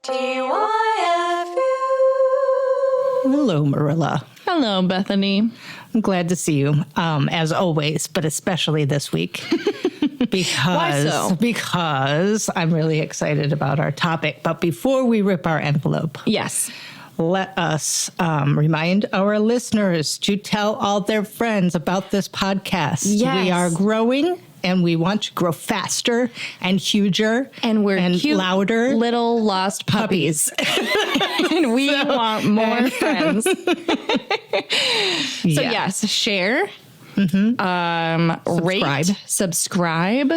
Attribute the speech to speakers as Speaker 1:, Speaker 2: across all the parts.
Speaker 1: TYFU.
Speaker 2: Hello, Marilla.
Speaker 3: Hello, Bethany.
Speaker 2: I'm glad to see you, as always, but especially this week.
Speaker 3: Why so?
Speaker 2: Because I'm really excited about our topic. But before we rip our envelope,
Speaker 3: Yes.
Speaker 2: let us remind our listeners to tell all their friends about this podcast.
Speaker 3: Yes.
Speaker 2: We are growing, and we want to grow faster and huger
Speaker 3: And we're cute,
Speaker 2: louder.
Speaker 3: little lost puppies. And we want more friends. So yes, share, rate, subscribe,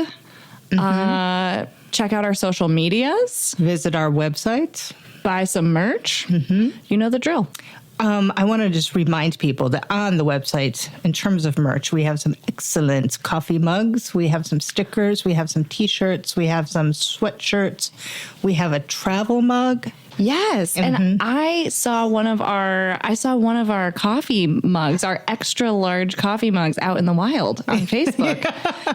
Speaker 3: check out our social medias,
Speaker 2: Visit our website.
Speaker 3: buy some merch. You know the drill.
Speaker 2: I want to just remind people that on the website, in terms of merch, we have some excellent coffee mugs. We have some stickers. We have some T-shirts. We have some sweatshirts. We have a travel mug.
Speaker 3: Yes, and I saw one of our coffee mugs, our extra large coffee mugs, out in the wild on Facebook.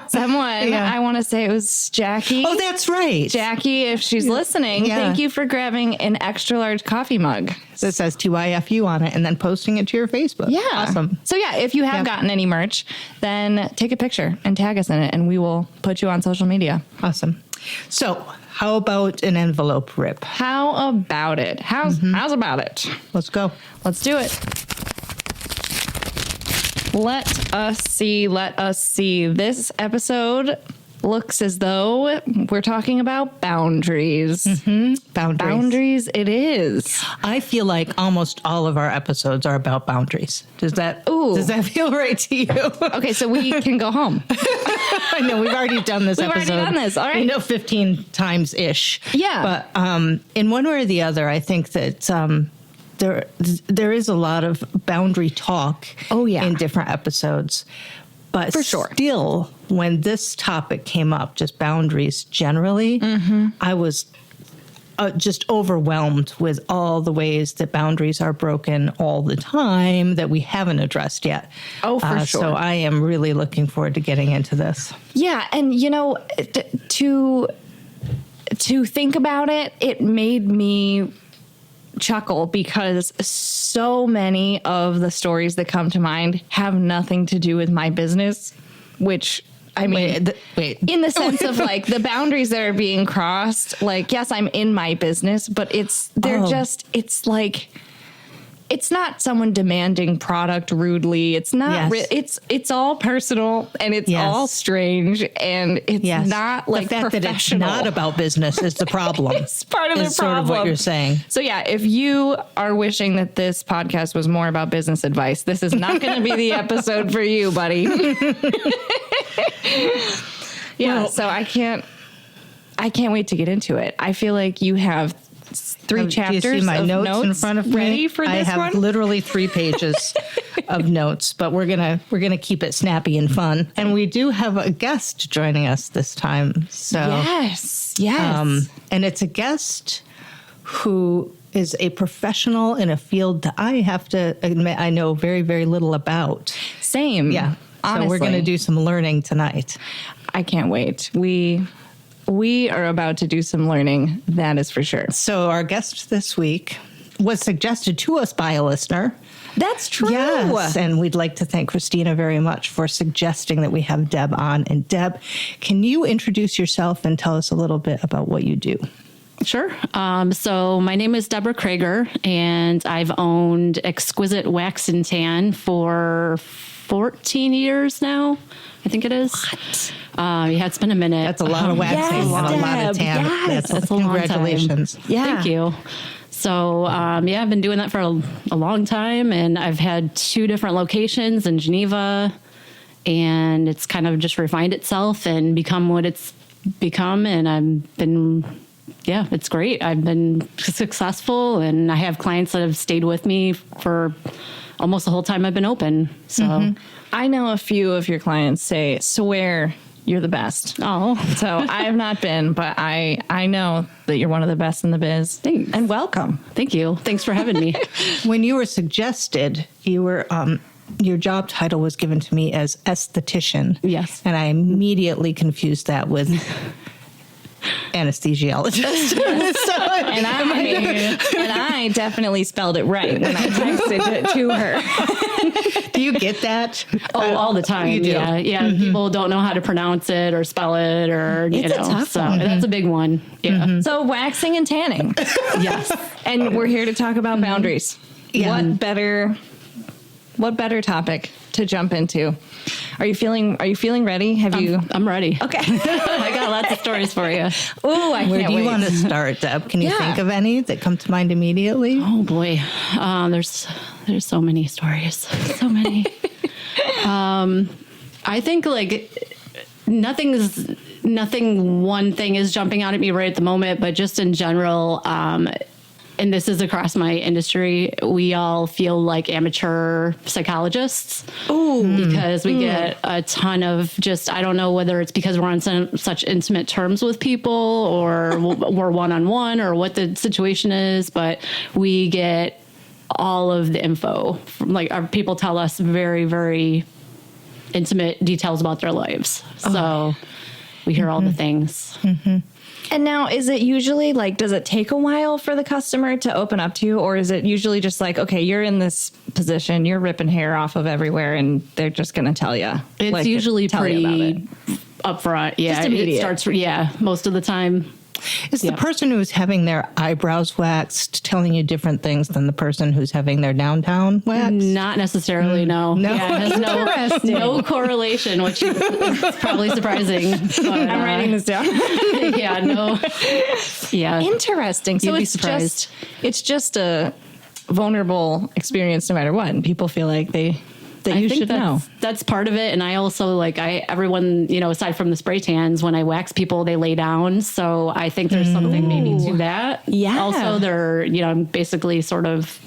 Speaker 3: Someone, I want to say it was Jackie.
Speaker 2: Oh, that's right.
Speaker 3: Jackie, if she's listening,
Speaker 2: Yeah.
Speaker 3: thank you for grabbing an extra large coffee mug.
Speaker 2: That says TYFU on it and then posting it to your Facebook.
Speaker 3: Yeah,
Speaker 2: Awesome.
Speaker 3: So yeah, if you have gotten any merch, then take a picture and tag us in it, and we will put you on social media.
Speaker 2: Awesome. So how about an envelope rip?
Speaker 3: How about it? How's about it?
Speaker 2: Let's go.
Speaker 3: Let's do it. Let us see. This episode looks as though we're talking about boundaries. Boundaries it is.
Speaker 2: I feel like almost all of our episodes are about boundaries. Does that feel right to you?
Speaker 3: Okay, so we can go home.
Speaker 2: I know we've already done this episode.
Speaker 3: Already done this. All right.
Speaker 2: 15 times ish.
Speaker 3: Yeah.
Speaker 2: But in one way or the other, I think that there is a lot of boundary talk.
Speaker 3: Oh, yeah.
Speaker 2: In different episodes. But
Speaker 3: For sure.
Speaker 2: Still, when this topic came up, just boundaries generally, I was just overwhelmed with all the ways that boundaries are broken all the time that we haven't addressed yet.
Speaker 3: Oh, for sure.
Speaker 2: So I am really looking forward to getting into this.
Speaker 3: Yeah, and to think about it, it made me chuckle because so many of the stories that come to mind have nothing to do with my business, which I mean,
Speaker 2: wait.
Speaker 3: In the sense of like the boundaries that are being crossed, like, yes, I'm in my business, but it's like, it's not someone demanding product rudely. It's not, it's all personal and it's all strange and it's not like
Speaker 2: the fact
Speaker 3: professional.
Speaker 2: that it's not about business is the problem.
Speaker 3: It's part of the problem.
Speaker 2: Sort of what you're saying.
Speaker 3: So yeah, if you are wishing that this podcast was more about business advice, this is not going to be the episode for you, buddy. So I can't wait to get into it. I feel like you have 3 chapters.
Speaker 2: Do you see my
Speaker 3: of
Speaker 2: notes in front of me?
Speaker 3: Ready for this
Speaker 2: I have
Speaker 3: one?
Speaker 2: literally 3 pages of notes, but we're gonna keep it snappy and fun. And we do have a guest joining us this time. So
Speaker 3: yes.
Speaker 2: And it's a guest who is a professional in a field that I have to admit I know very, very little about.
Speaker 3: Same.
Speaker 2: Yeah.
Speaker 3: Honestly.
Speaker 2: So we're going to do some learning tonight.
Speaker 3: I can't wait. We are about to do some learning, that is for sure.
Speaker 2: So our guest this week was suggested to us by a listener.
Speaker 3: That's true.
Speaker 2: Yes, and we'd like to thank Christina very much for suggesting that we have Deb on. And Deb, can you introduce yourself and tell us a little bit about what you do?
Speaker 4: Sure. So my name is Debora Kraeger, and I've owned Exquisite Wax and Tan for 14 years now. I think it is.
Speaker 3: What?
Speaker 4: Yeah, it's been a minute.
Speaker 2: That's a lot of waxing and a lot of tan.
Speaker 3: Yes.
Speaker 4: That's a long time.
Speaker 2: Congratulations.
Speaker 3: Yeah.
Speaker 4: Thank you. So, I've been doing that for a long time, and I've had 2 different locations in Geneva, and it's kind of just refined itself and become what it's become. And it's great. I've been successful, and I have clients that have stayed with me for almost the whole time I've been open. So
Speaker 3: I know a few of your clients swear you're the best.
Speaker 4: Oh,
Speaker 3: so I have not been, but I know that you're one of the best in the biz.
Speaker 4: Thanks.
Speaker 3: And welcome.
Speaker 4: Thank you. Thanks for having me.
Speaker 2: When you were suggested, you were your job title was given to me as esthetician.
Speaker 4: Yes.
Speaker 2: And I immediately confused that with anesthesiologist.
Speaker 3: And I I definitely spelled it right when I texted it to her.
Speaker 2: Do you get that?
Speaker 4: Oh, all the time.
Speaker 2: You do.
Speaker 4: Yeah. Yeah. People don't know how to pronounce it or spell it or, you
Speaker 3: It's a
Speaker 4: know,
Speaker 3: tough
Speaker 4: so
Speaker 3: one.
Speaker 4: that's a big one. Yeah.
Speaker 3: So waxing and tanning.
Speaker 4: Yes.
Speaker 3: And we're here to talk about boundaries.
Speaker 2: Yeah.
Speaker 3: What better topic to jump into? Are you feeling ready?
Speaker 4: I'm ready.
Speaker 3: Okay.
Speaker 4: I got lots of stories for you.
Speaker 3: Ooh, I
Speaker 2: Where
Speaker 3: can't
Speaker 2: do you
Speaker 3: wait.
Speaker 2: want to start, Deb? Can you
Speaker 3: Yeah.
Speaker 2: think of any that come to mind immediately?
Speaker 4: Oh boy. There's so many stories. So many. I think like nothing one thing is jumping out at me right at the moment, but just in general, and this is across my industry, we all feel like amateur psychologists.
Speaker 3: Ooh.
Speaker 4: Because we get a ton of just, I don't know whether it's because we're on such intimate terms with people or we're one-on-one or what the situation is, but we get all of the info. Like our people tell us very, very intimate details about their lives. So we hear all the things.
Speaker 3: And now, is it usually like, does it take a while for the customer to open up to you? Or is it usually just like, okay, you're in this position, you're ripping hair off of everywhere and they're just going to tell you?
Speaker 4: It's
Speaker 3: like,
Speaker 4: usually
Speaker 3: tell you about
Speaker 4: pretty
Speaker 3: it.
Speaker 4: upfront. Yeah.
Speaker 3: Just immediate.
Speaker 4: It starts, most of the time.
Speaker 2: Is the person who's having their eyebrows waxed telling you different things than the person who's having their downtown waxed?
Speaker 4: Not necessarily, no.
Speaker 2: No.
Speaker 4: Yeah, it has no correlation, which is probably surprising. But,
Speaker 3: I'm writing this down.
Speaker 4: yeah, no. Yeah.
Speaker 3: Interesting. So
Speaker 4: You'd be
Speaker 3: it's
Speaker 4: surprised.
Speaker 3: it's just a vulnerable experience no matter what. And people feel like you should know.
Speaker 4: That's part of it. And I also everyone, aside from the spray tans, when I wax people, they lay down. So I think there's something maybe to that.
Speaker 3: Yeah.
Speaker 4: Also, they're, I'm basically sort of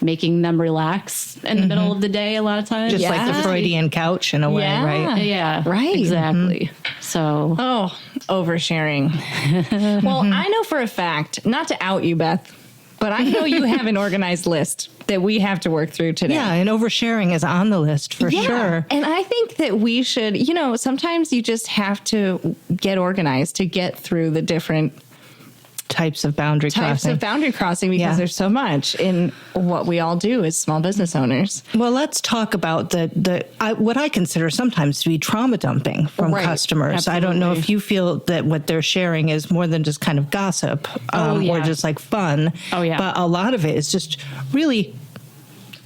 Speaker 4: making them relax in the middle of the day a lot of times.
Speaker 2: Just like the Freudian couch in a way,
Speaker 3: Yeah.
Speaker 2: right?
Speaker 4: Yeah.
Speaker 3: Right.
Speaker 4: Exactly. So.
Speaker 3: Oh, oversharing. Well, I know for a fact, not to out you, Beth, but I know you have an organized list that we have to work through today.
Speaker 2: Yeah, and oversharing is on the list for sure.
Speaker 3: And I think that we should, sometimes you just have to get organized to get through the different
Speaker 2: Types of boundary
Speaker 3: types
Speaker 2: crossing.
Speaker 3: of boundary crossing because
Speaker 2: Yeah.
Speaker 3: there's so much in what we all do as small business owners.
Speaker 2: Well, let's talk about what I consider sometimes to be trauma dumping from
Speaker 3: Right.
Speaker 2: customers. I don't know
Speaker 4: Absolutely.
Speaker 2: if you feel that what they're sharing is more than just kind of gossip or
Speaker 4: yeah.
Speaker 2: just like fun.
Speaker 4: Oh, yeah.
Speaker 2: But a lot of it is just really,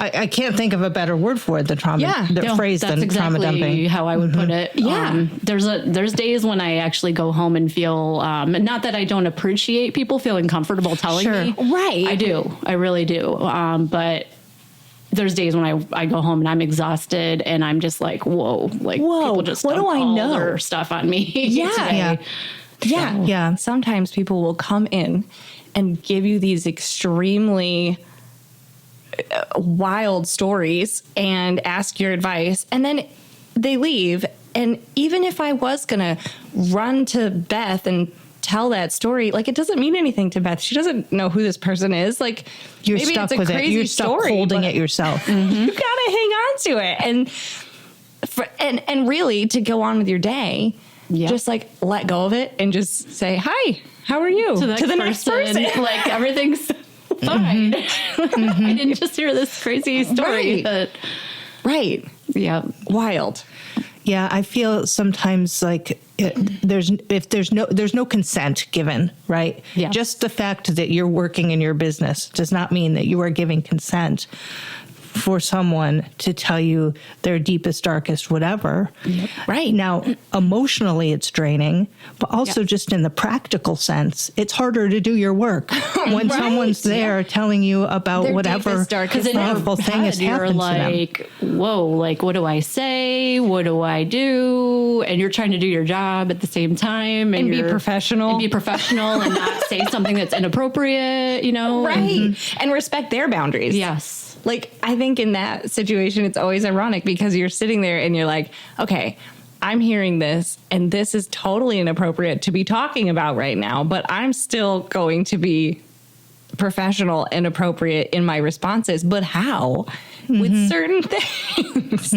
Speaker 2: I can't think of a better word for it than trauma.
Speaker 3: Yeah.
Speaker 2: The
Speaker 4: No,
Speaker 2: phrase
Speaker 4: that's
Speaker 2: than
Speaker 4: exactly
Speaker 2: trauma dumping.
Speaker 4: how I would put it.
Speaker 3: Yeah.
Speaker 4: There's days when I actually go home and feel not that I don't appreciate people feeling comfortable telling
Speaker 2: Sure.
Speaker 4: me.
Speaker 3: Right.
Speaker 4: I do. I really do. But there's days when I go home and I'm exhausted and I'm just like, whoa, people just
Speaker 3: what do
Speaker 4: dump
Speaker 3: I
Speaker 4: all
Speaker 3: know?
Speaker 4: their stuff on me.
Speaker 3: Yeah.
Speaker 4: today.
Speaker 3: Yeah.
Speaker 2: Yeah.
Speaker 3: Sometimes people will come in and give you these extremely wild stories and ask your advice, and then they leave. And even if I was going to run to Beth and tell that story, like, it doesn't mean anything to Beth. She doesn't know who this person is. Like,
Speaker 2: You're
Speaker 3: maybe
Speaker 2: stuck
Speaker 3: it's a
Speaker 2: with it.
Speaker 3: crazy
Speaker 2: You're stuck
Speaker 3: story,
Speaker 2: holding
Speaker 3: but
Speaker 2: it yourself.
Speaker 3: You got to hang on to it. And really, to go on with your day,
Speaker 4: Yeah.
Speaker 3: just like let go of it and just say, hi, how are you?
Speaker 4: To the next person. Like everything's fine. I didn't just hear this crazy story.
Speaker 3: Right.
Speaker 4: But
Speaker 3: Right.
Speaker 4: yeah.
Speaker 3: Wild.
Speaker 2: Yeah, I feel sometimes like there's no consent given, right?
Speaker 4: Yeah.
Speaker 2: Just the fact that you're working in your business does not mean that you are giving consent for someone to tell you their deepest, darkest, whatever.
Speaker 4: Yep.
Speaker 3: Right.
Speaker 2: Now, emotionally, it's draining, but also
Speaker 4: Yes.
Speaker 2: just in the practical sense, it's harder to do your work when
Speaker 3: Right.
Speaker 2: someone's there telling you about
Speaker 3: Their
Speaker 2: whatever
Speaker 3: deepest, darkest
Speaker 4: Because in your
Speaker 2: horrible thing has
Speaker 4: head, you're
Speaker 2: happened to them.
Speaker 4: like, whoa, like, what do I say? What do I do? And you're trying to do your job at the same time.
Speaker 3: And be
Speaker 4: you're-
Speaker 3: professional.
Speaker 4: And be professional and not say something that's inappropriate,
Speaker 3: Right. And respect their boundaries.
Speaker 4: Yes.
Speaker 3: Like, I think in that situation, it's always ironic because you're sitting there and you're like, okay, I'm hearing this and this is totally inappropriate to be talking about right now, but I'm still going to be professional and appropriate in my responses. But how? With certain things.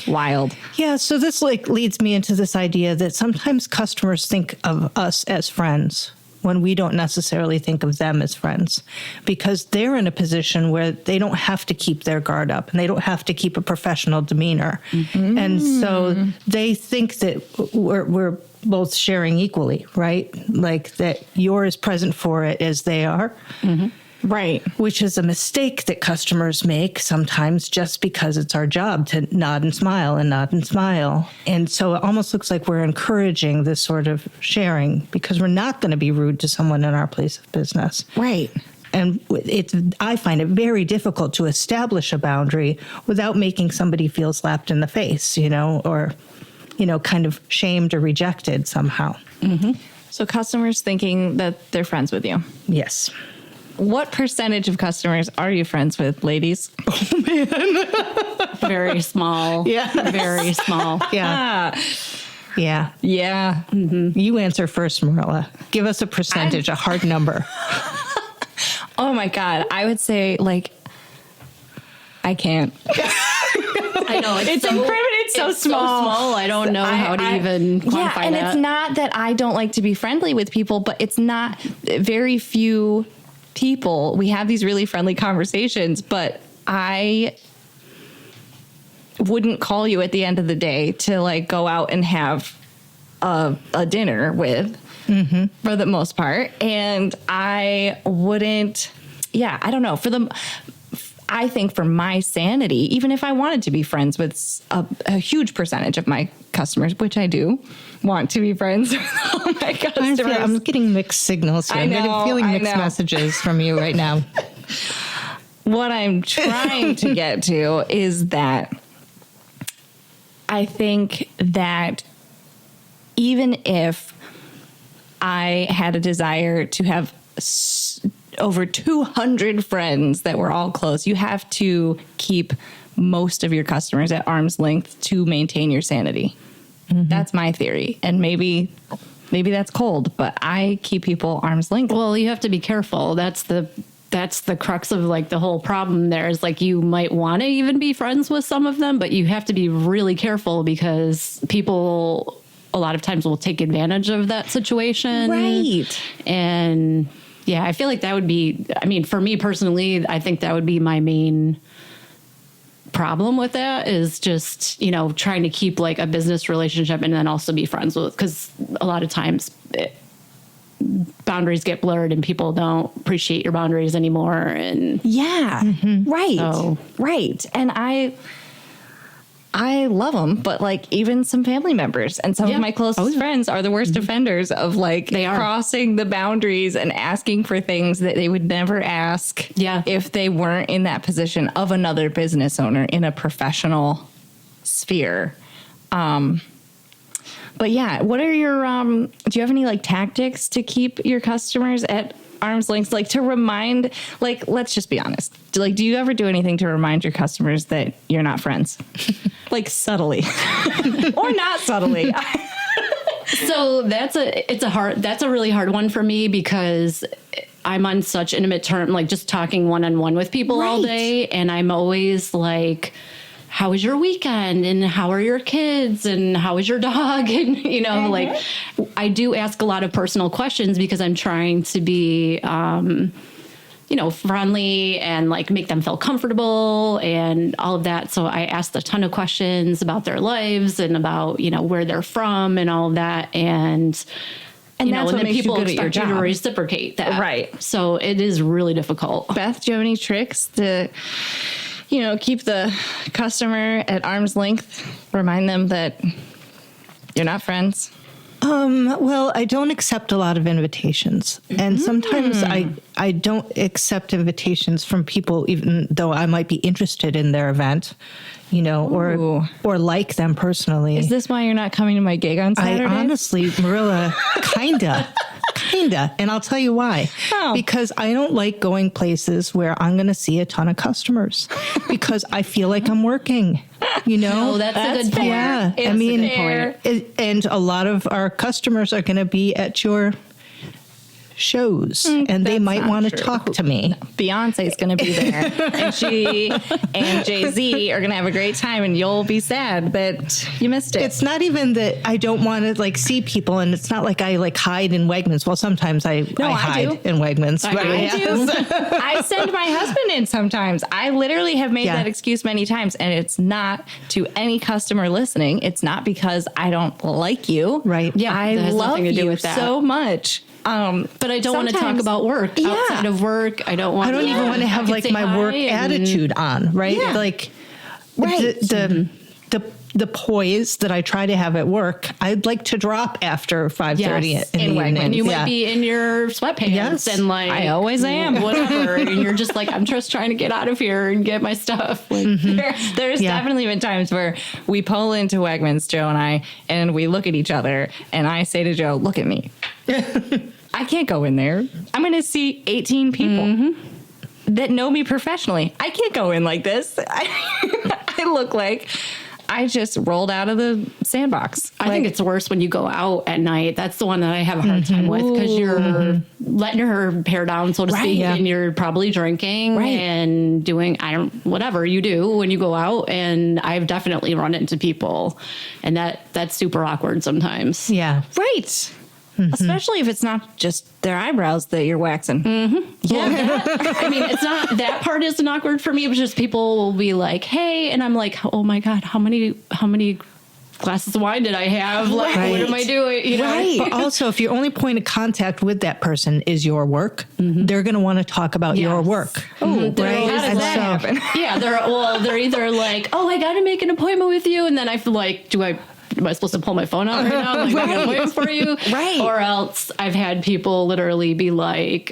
Speaker 3: Wild.
Speaker 2: Yeah, so this leads me into this idea that sometimes customers think of us as friends. when we don't necessarily think of them as friends, because they're in a position where they don't have to keep their guard up and they don't have to keep a professional demeanor. Mm-hmm. And so they think that we're both sharing equally, right? Like that you're as present for it as they are.
Speaker 3: Mm-hmm. Right.
Speaker 2: Which is a mistake that customers make sometimes just because it's our job to nod and smile and nod and smile. And so it almost looks like we're encouraging this sort of sharing because we're not going to be rude to someone in our place of business.
Speaker 3: Right.
Speaker 2: And I find it very difficult to establish a boundary without making somebody feel slapped in the face, or, kind of shamed or rejected somehow.
Speaker 3: Mm-hmm. So customers thinking that they're friends with you.
Speaker 2: Yes.
Speaker 3: What percentage of customers are you friends with, ladies?
Speaker 2: Oh, man.
Speaker 4: Very small.
Speaker 2: Yeah.
Speaker 4: Very small.
Speaker 2: Yeah. Yeah.
Speaker 3: Yeah.
Speaker 2: Mm-hmm. You answer first, Marilla. Give us a percentage, a hard number.
Speaker 3: Oh, my God. I would say, I can't.
Speaker 4: I know. It's
Speaker 3: so small.
Speaker 4: I don't know how to even quantify
Speaker 3: yeah, and
Speaker 4: that.
Speaker 3: it's not that I don't like to be friendly with people, but it's not very few people. We have these really friendly conversations, but I wouldn't call you at the end of the day to go out and have a dinner with, for the most part. And I wouldn't, I don't know, I think for my sanity, even if I wanted to be friends with a huge percentage of my customers, which I do want to be friends with all my customers.
Speaker 2: I'm getting mixed signals here. I'm feeling mixed messages from you right now.
Speaker 3: What I'm trying to get to is that I think that even if I had a desire to have over 200 friends that were all close, you have to keep most of your customers at arm's length to maintain your sanity. Mm-hmm. That's my theory. And maybe that's cold, but I keep people arm's length.
Speaker 4: Well, you have to be careful. That's the crux of the whole problem there is you might want to even be friends with some of them, but you have to be really careful because people a lot of times will take advantage of that situation.
Speaker 3: Right.
Speaker 4: And yeah, I feel like that would be, for me personally, I think that would be my main problem with that is just, trying to keep a business relationship and then also be friends with, because a lot of times boundaries get blurred and people don't appreciate your boundaries anymore. And
Speaker 3: yeah, right. So. Right. And I love them, but even some family members and some of my closest friends are the worst offenders of they are crossing the boundaries and asking for things that they would never ask if they weren't in that position of another business owner in a professional sphere. But yeah, what are your, do you have any tactics to keep your customers at arm's length, to remind, let's just be honest. Do you ever do anything to remind your customers that you're not friends? Subtly or not subtly.
Speaker 4: So that's a really hard one for me because I'm on such intimate term, just talking one-on-one with people all day. And I'm always how was your weekend and how are your kids and how is your dog? And, I do ask a lot of personal questions because I'm trying to be, friendly and make them feel comfortable and all of that. So I asked a ton of questions about their lives and about, where they're from and all of that. And that's and then people expect you to reciprocate that.
Speaker 3: Right.
Speaker 4: So it is really difficult.
Speaker 3: Beth, do you have any tricks to keep the customer at arm's length, remind them that you're not friends?
Speaker 2: Well, I don't accept a lot of invitations. And sometimes I don't accept invitations from people, even though I might be interested in their event, or like them personally.
Speaker 3: Is this why you're not coming to my gig on Saturday?
Speaker 2: I honestly, Marilla, kinda. And I'll tell you why.
Speaker 3: Oh.
Speaker 2: Because I don't like going places where I'm going to see a ton of customers because I feel like I'm working,
Speaker 4: No, that's a good point.
Speaker 2: Yeah.
Speaker 3: It's a good point.
Speaker 2: And a lot of our customers are going to be at your shows and they
Speaker 3: that's
Speaker 2: might
Speaker 3: not
Speaker 2: want to
Speaker 3: true.
Speaker 2: talk to me.
Speaker 3: Beyonce's going to be there, and she and Jay-Z are going to have a great time, and you'll be sad that you missed it.
Speaker 2: It's not even that I don't want to like see people, and it's not like I like hide in Wegmans. Well, sometimes I hide
Speaker 3: do.
Speaker 2: in Wegmans.
Speaker 4: I
Speaker 2: but
Speaker 4: do.
Speaker 2: yeah.
Speaker 3: I send my husband in sometimes. I literally have made
Speaker 2: Yeah.
Speaker 3: that excuse many times, and it's not to any customer listening. It's not because I don't like you.
Speaker 2: Right.
Speaker 4: Yeah,
Speaker 3: I
Speaker 4: that has
Speaker 3: love
Speaker 4: nothing to do
Speaker 3: you
Speaker 4: with that.
Speaker 3: so much.
Speaker 4: But I don't want to talk
Speaker 3: sometimes-
Speaker 4: about work outside of work. I don't want.
Speaker 2: I don't even want to have like my work attitude on, right?
Speaker 3: Yeah.
Speaker 2: Like
Speaker 3: Right.
Speaker 2: the poise that I try to have at work, I'd like to drop after 5:30
Speaker 4: Yes,
Speaker 2: in the
Speaker 3: in Wegmans.
Speaker 2: evening.
Speaker 4: And you
Speaker 2: Yeah.
Speaker 4: might be in your sweatpants
Speaker 2: Yes.
Speaker 4: and like
Speaker 3: I always am.
Speaker 4: whatever, and you're just like, I'm just trying to get out of here and get my stuff. Like,
Speaker 3: There's
Speaker 2: Yeah.
Speaker 3: definitely been times where we pull into Wegmans, Joe and I, and we look at each other, and I say to Joe, "Look at me. I can't go in there. I'm going to see 18 people that know me professionally. I can't go in like this. I look like I just rolled out of the sandbox."
Speaker 4: I think it's worse when you go out at night. That's the one that I have a hard time with because you're letting your hair down, so to
Speaker 3: Right,
Speaker 4: speak,
Speaker 2: yeah.
Speaker 4: and you're probably drinking
Speaker 3: Right.
Speaker 4: and doing whatever you do when you go out. And I've definitely run into people, and that's super awkward sometimes.
Speaker 2: Yeah.
Speaker 3: right. Especially if it's not just their eyebrows that you're waxing.
Speaker 4: Yeah, I mean, it's not that part isn't awkward for me. It was just people will be like, "Hey," and I'm like, "Oh my god, how many glasses of wine did I have? Like,
Speaker 2: Right.
Speaker 4: what am I doing?" You know?
Speaker 3: Right.
Speaker 2: But also, if your only point of contact with that person is your work, they're going to want to talk about your
Speaker 4: Yes.
Speaker 2: work.
Speaker 3: Oh,
Speaker 2: right?
Speaker 3: how does
Speaker 2: And
Speaker 3: that
Speaker 2: so-
Speaker 3: happen?
Speaker 4: Yeah, they're either like, "Oh, I got to make an appointment with you," and then I feel like, am I supposed to pull my phone out right now? Like, I got appointments for you,
Speaker 3: Right.
Speaker 4: Or else I've had people literally be like,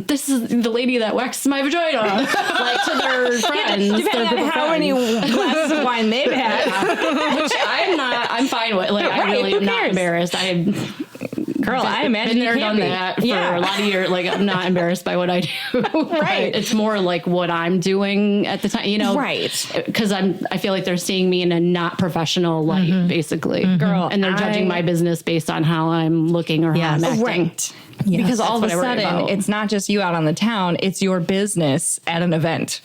Speaker 4: "This is the lady that waxes my vagina," like to their friends, their
Speaker 3: Depending
Speaker 4: group
Speaker 3: on
Speaker 4: of
Speaker 3: how many
Speaker 4: friends.
Speaker 3: glasses of wine they've had.
Speaker 4: Which I'm fine with. Like, I
Speaker 3: Right,
Speaker 4: really
Speaker 3: who
Speaker 4: am not
Speaker 3: cares?
Speaker 4: embarrassed.
Speaker 3: Girl, I imagine
Speaker 4: been there,
Speaker 3: you
Speaker 4: done
Speaker 3: can't be.
Speaker 4: that for
Speaker 3: Yeah.
Speaker 4: a lot of years. Like, I'm not embarrassed by what I do.
Speaker 3: Right.
Speaker 4: But it's more like what I'm doing at the time, you know?
Speaker 3: Right.
Speaker 4: Because I feel like they're seeing me in a not professional light, basically.
Speaker 3: Girl,
Speaker 4: And they're judging my business based on how I'm looking or how I'm
Speaker 2: Yes.
Speaker 4: acting.
Speaker 3: Right. Because all of a
Speaker 4: That's what I worry
Speaker 3: sudden,
Speaker 4: about.
Speaker 3: it's not just you out on the town, it's your business at an event.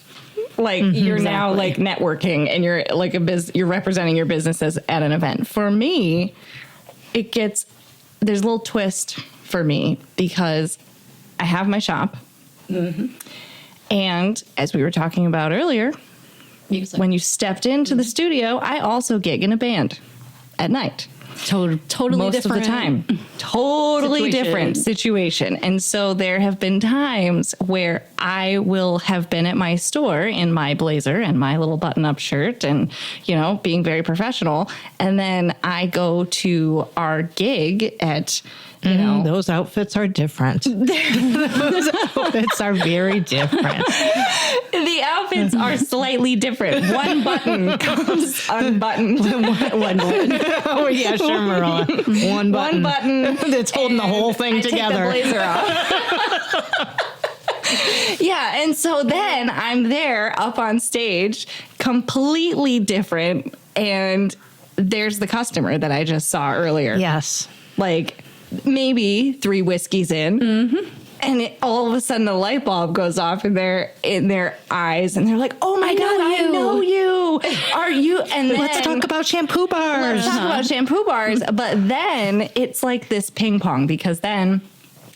Speaker 3: Like you're now like networking and you're like you're representing your businesses at an event. For me, there's a little twist for me because I have my shop. And as we were talking about earlier, when you stepped into the studio, I also gig in a band at night.
Speaker 4: Totally
Speaker 3: Most
Speaker 4: different.
Speaker 3: of the time. Totally
Speaker 4: Situation.
Speaker 3: different situation. And so there have been times where I will have been at my store in my blazer and my little button-up shirt and, being very professional. And then I go to our gig at,
Speaker 2: those outfits are different. Those outfits are very different.
Speaker 3: the outfits are slightly different. One button comes unbuttoned.
Speaker 2: One button. Oh, yeah, sure, Marilla. One button.
Speaker 3: One button.
Speaker 2: That's holding the whole thing together.
Speaker 3: Take the blazer off. Yeah, and so then I'm there up on stage, completely different, and there's the customer that I just saw earlier.
Speaker 2: Yes.
Speaker 3: Like maybe 3 whiskeys in. And all of a sudden the light bulb goes off in their eyes and they're like, "Oh my God, I know you. Are you?" And then
Speaker 2: Let's talk about shampoo bars.
Speaker 3: let's talk about shampoo bars. But then it's like this ping pong because then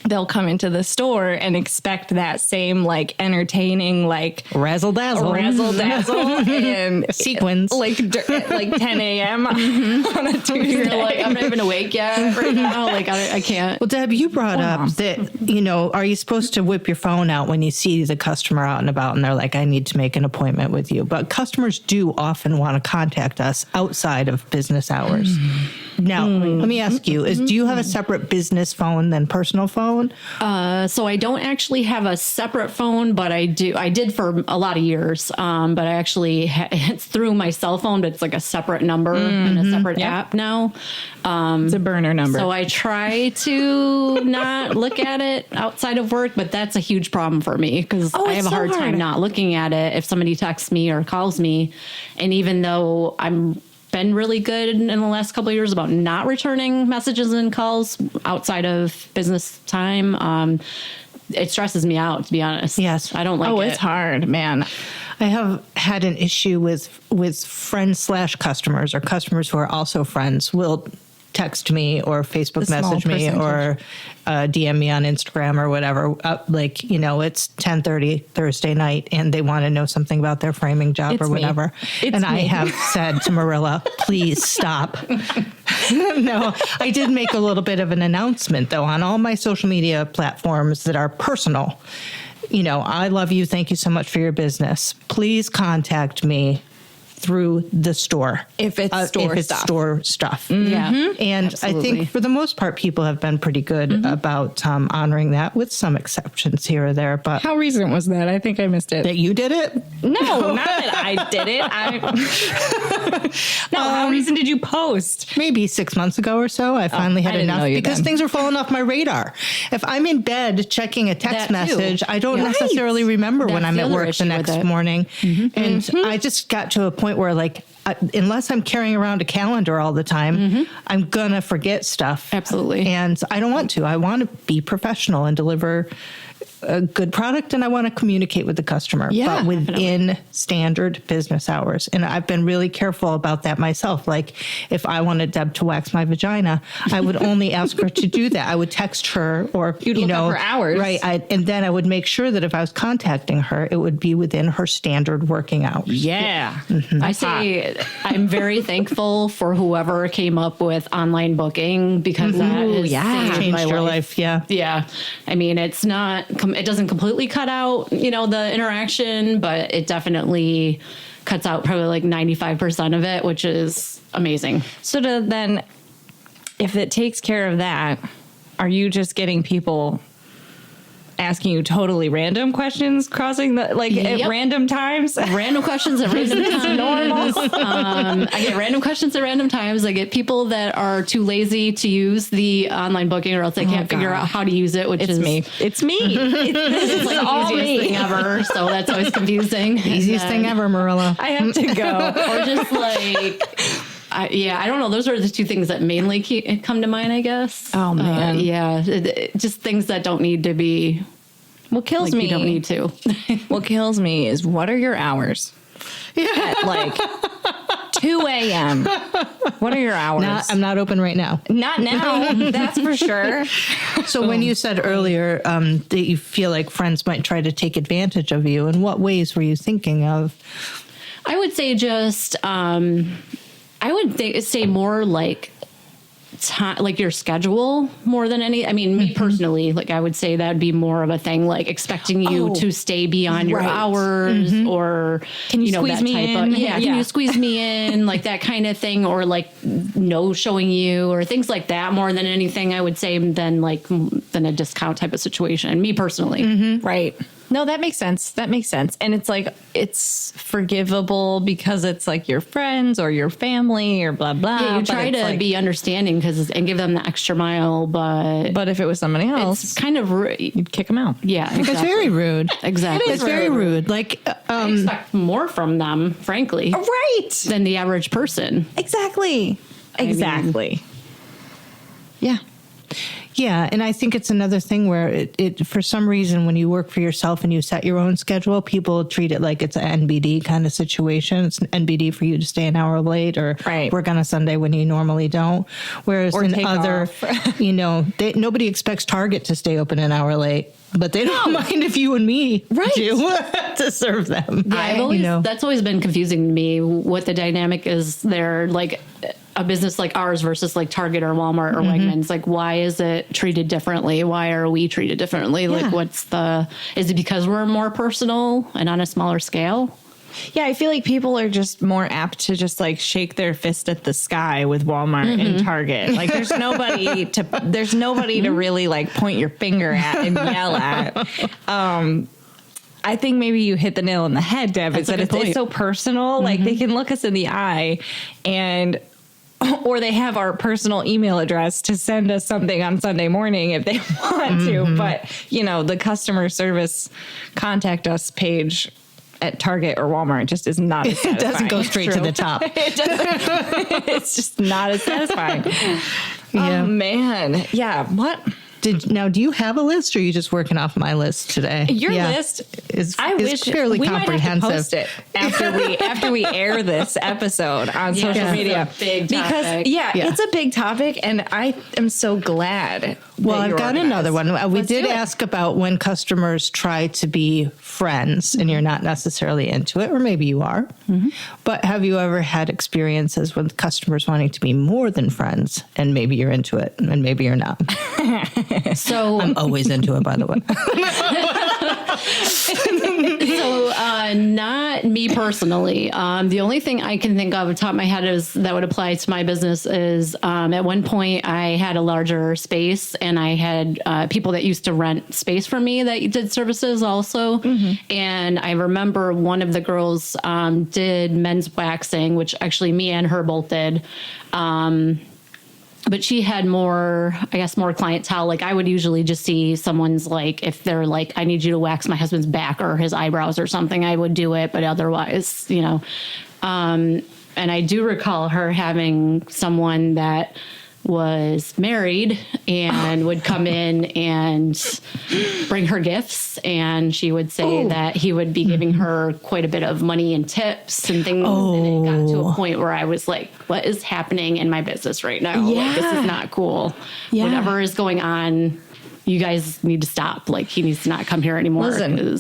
Speaker 3: they'll come into the store and expect that same like entertaining like
Speaker 2: Razzle dazzle.
Speaker 3: razzle dazzle and
Speaker 2: Sequins.
Speaker 3: like 10 a.m. on a Tuesday.
Speaker 4: You're like, I'm not even awake yet right now. Like, I can't.
Speaker 2: Well, Deb, you brought up
Speaker 3: Mom.
Speaker 2: that, are you supposed to whip your phone out when you see the customer out and about and they're like, I need to make an appointment with you? But customers do often want to contact us outside of business hours. Now, let me ask you, do you have a separate business phone than personal phone?
Speaker 4: So I don't actually have a separate phone, but I did for a lot of years. But I actually, it's through my cell phone, but it's like a separate number and a separate app now.
Speaker 3: It's a burner number.
Speaker 4: So I try to not look at it outside of work, but that's a huge problem for me because I have
Speaker 3: it's
Speaker 4: a
Speaker 3: so
Speaker 4: hard time
Speaker 3: hard.
Speaker 4: not looking at it if somebody texts me or calls me. And even though I'm been really good in the last couple of years about not returning messages and calls outside of business time. It stresses me out, to be honest.
Speaker 2: Yes.
Speaker 4: I don't like it.
Speaker 3: Oh, it's hard, man.
Speaker 2: I have had an issue with friends/customers or customers who are also friends will text me or Facebook message me or DM me on Instagram or whatever. It's 10:30 Thursday night and they want to know something about their framing job or whatever. I have said to Marilla, please stop. No, I did make a little bit of an announcement though on all my social media platforms that are personal. I love you. Thank you so much for your business. Please contact me through the store.
Speaker 3: If it's
Speaker 2: store stuff.
Speaker 4: Yeah.
Speaker 2: And
Speaker 4: Absolutely.
Speaker 2: I think for the most part, people have been pretty good about honoring that with some exceptions here or there. But
Speaker 3: How recent was that? I think I missed it.
Speaker 2: that you did it?
Speaker 3: No, not that I did it. How recent did you post?
Speaker 2: Maybe 6 months ago or so. I finally had
Speaker 3: I didn't
Speaker 2: enough
Speaker 3: know you
Speaker 2: because
Speaker 3: then.
Speaker 2: things are falling off my radar. If I'm in bed checking a text
Speaker 4: That too.
Speaker 2: message, I don't
Speaker 4: Yeah.
Speaker 2: necessarily remember when
Speaker 4: That's
Speaker 2: I'm
Speaker 4: the
Speaker 2: at
Speaker 4: other
Speaker 2: work the
Speaker 4: issue with
Speaker 2: next
Speaker 4: it.
Speaker 2: morning. And I just got to a point where unless I'm carrying around a calendar all the time, I'm going to forget stuff.
Speaker 4: Absolutely.
Speaker 2: And I don't want to. I want to be professional and deliver a good product, and I want to communicate with the customer,
Speaker 3: Yeah,
Speaker 2: but within standard business hours. And I've been really careful about that myself. Like if I wanted Deb to wax my vagina, I would only ask her to do that. I would text her or,
Speaker 3: You'd look up her hours.
Speaker 2: Right. And then I would make sure that if I was contacting her, it would be within her standard working hours.
Speaker 3: Yeah.
Speaker 4: I say I'm very thankful for whoever came up with online booking because that has saved
Speaker 2: Changed
Speaker 4: my
Speaker 2: your life. Yeah.
Speaker 4: Yeah. I mean, it doesn't completely cut out, the interaction, but it definitely cuts out probably like 95% of it, which is amazing.
Speaker 3: So then, if it takes care of that, are you just getting people asking you totally random questions crossing at
Speaker 4: Yep.
Speaker 3: random times?
Speaker 4: Random questions at random times.
Speaker 3: Normal.
Speaker 4: I get random questions at random times. I get people that are too lazy to use the online booking or else they can't figure out how to use it, which is
Speaker 3: me. It's me.
Speaker 4: It's like the easiest thing ever. So that's always confusing.
Speaker 2: Easiest thing ever, Marilla.
Speaker 3: I have to go.
Speaker 4: Or just I don't know. Those are the two things that mainly come to mind, I guess.
Speaker 3: Oh, man.
Speaker 4: Just things that don't need to be.
Speaker 3: What kills me?
Speaker 4: You don't need to.
Speaker 3: What kills me is what are your hours? At 2 a.m. What are your hours?
Speaker 2: I'm not open right now.
Speaker 3: Not now. That's for sure.
Speaker 2: So when you said earlier that you feel like friends might try to take advantage of you, in what ways were you thinking of?
Speaker 4: I would say just, say more like time, like your schedule more than any. I mean, me personally, I would say that'd be more of a thing, like expecting you to stay beyond your hours or,
Speaker 3: can you squeeze
Speaker 4: that
Speaker 3: me
Speaker 4: type
Speaker 3: in?
Speaker 4: of, can you squeeze me in, like that kind of thing, or like no showing you or things like that more than anything, I would say, than a discount type of situation. Me personally.
Speaker 3: Right. No, that makes sense. And it's forgivable because it's like your friends or your family or blah, blah.
Speaker 4: Yeah, you try to be understanding and give them the extra mile, but
Speaker 3: if it was somebody else,
Speaker 4: it's kind of
Speaker 3: you'd kick them out.
Speaker 4: Yeah, exactly.
Speaker 2: It's very rude.
Speaker 4: Exactly.
Speaker 2: It's very rude.
Speaker 4: I expect more from them, frankly,
Speaker 3: Right.
Speaker 4: than the average person.
Speaker 3: Exactly. Yeah.
Speaker 2: Yeah, and I think it's another thing where it for some reason when you work for yourself and you set your own schedule, people treat it like it's an NBD kind of situation. It's an NBD for you to stay an hour late or work on a Sunday when you normally don't. Whereas in other, nobody expects Target to stay open an hour late. But they don't mind if you and me do to serve them.
Speaker 4: Yeah, that's always been confusing to me what the dynamic is there, like a business like ours versus like Target or Walmart or Wegmans. Like, why is it treated differently? Why are we treated differently? Yeah. Like, is it because we're more personal and on a smaller scale?
Speaker 3: Yeah, I feel like people are just more apt to just shake their fist at the sky with Walmart and Target. Like there's nobody to really point your finger at and yell at. I think maybe you hit the nail on the head, Deb. It's so personal. Like they can look us in the eye or they have our personal email address to send us something on Sunday morning if they want to. But, the customer service contact us page at Target or Walmart. It just is not as satisfying.
Speaker 2: It doesn't go straight to the top.
Speaker 3: It doesn't. It's just not as satisfying.
Speaker 2: Yeah.
Speaker 3: Oh, man. Yeah. What?
Speaker 2: Do you have a list, or are you just working off my list today?
Speaker 3: Your list
Speaker 2: is
Speaker 3: wish
Speaker 2: fairly
Speaker 3: we
Speaker 2: comprehensive.
Speaker 3: Might have to post it after we air this episode on social media.
Speaker 4: Big topic.
Speaker 3: Because it's a big topic, and I am so glad.
Speaker 2: Well, I've got another one. We
Speaker 3: Let's
Speaker 2: did
Speaker 3: do it.
Speaker 2: ask about when customers try to be friends and you're not necessarily into it, or maybe you are. Mm-hmm. But have you ever had experiences with customers wanting to be more than friends, and maybe you're into it and maybe you're not?
Speaker 4: So
Speaker 2: I'm always into it, by the way.
Speaker 4: Not me personally. The only thing I can think of off the top of my head is that would apply to my business is at one point I had a larger space, and I had people that used to rent space for me that did services also. Mm-hmm. And I remember one of the girls did men's waxing, which actually me and her both did. But she had more clientele. Like I would usually just see someone's like, if they're like, I need you to wax my husband's back or his eyebrows or something, I would do it. But otherwise, and I do recall her having someone that was married and would come in and bring her gifts, and she would say that he would be giving her quite a bit of money and tips and things. And it got to a point where I was like, what is happening in my business right now? Like, this is not cool. Whatever is going on, you guys need to stop. Like, he needs to not come here anymore.
Speaker 3: Listen,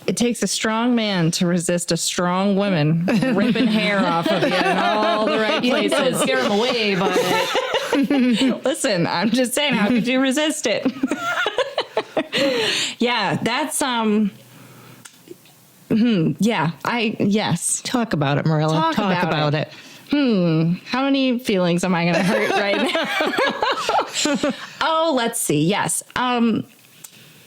Speaker 3: it takes a strong man to resist a strong woman ripping hair off of you in all the right places.
Speaker 4: Don't scare him away, but
Speaker 3: listen, I'm just saying, how could you resist it? Yeah, that's yes.
Speaker 2: Talk about it, Marilla. Talk about it.
Speaker 3: How many feelings am I going to hurt right now? Oh, let's see. Yes.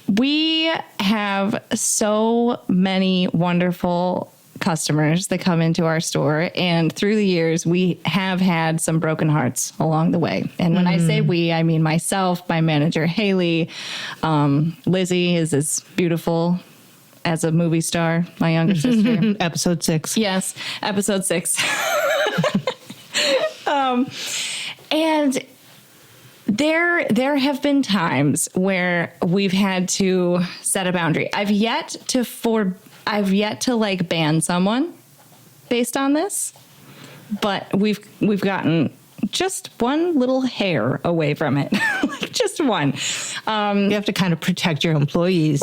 Speaker 3: We have so many wonderful customers that come into our store, and through the years we have had some broken hearts along the way. And when I say we, I mean myself, my manager Haley, Lizzie is as beautiful as a movie star, my younger sister.
Speaker 2: Episode 6.
Speaker 3: Yes, episode 6. And there have been times where we've had to set a boundary. I've yet to like ban someone based on this, but we've gotten just one little hair away from it. Like just one.
Speaker 2: You have to kind of protect your employees.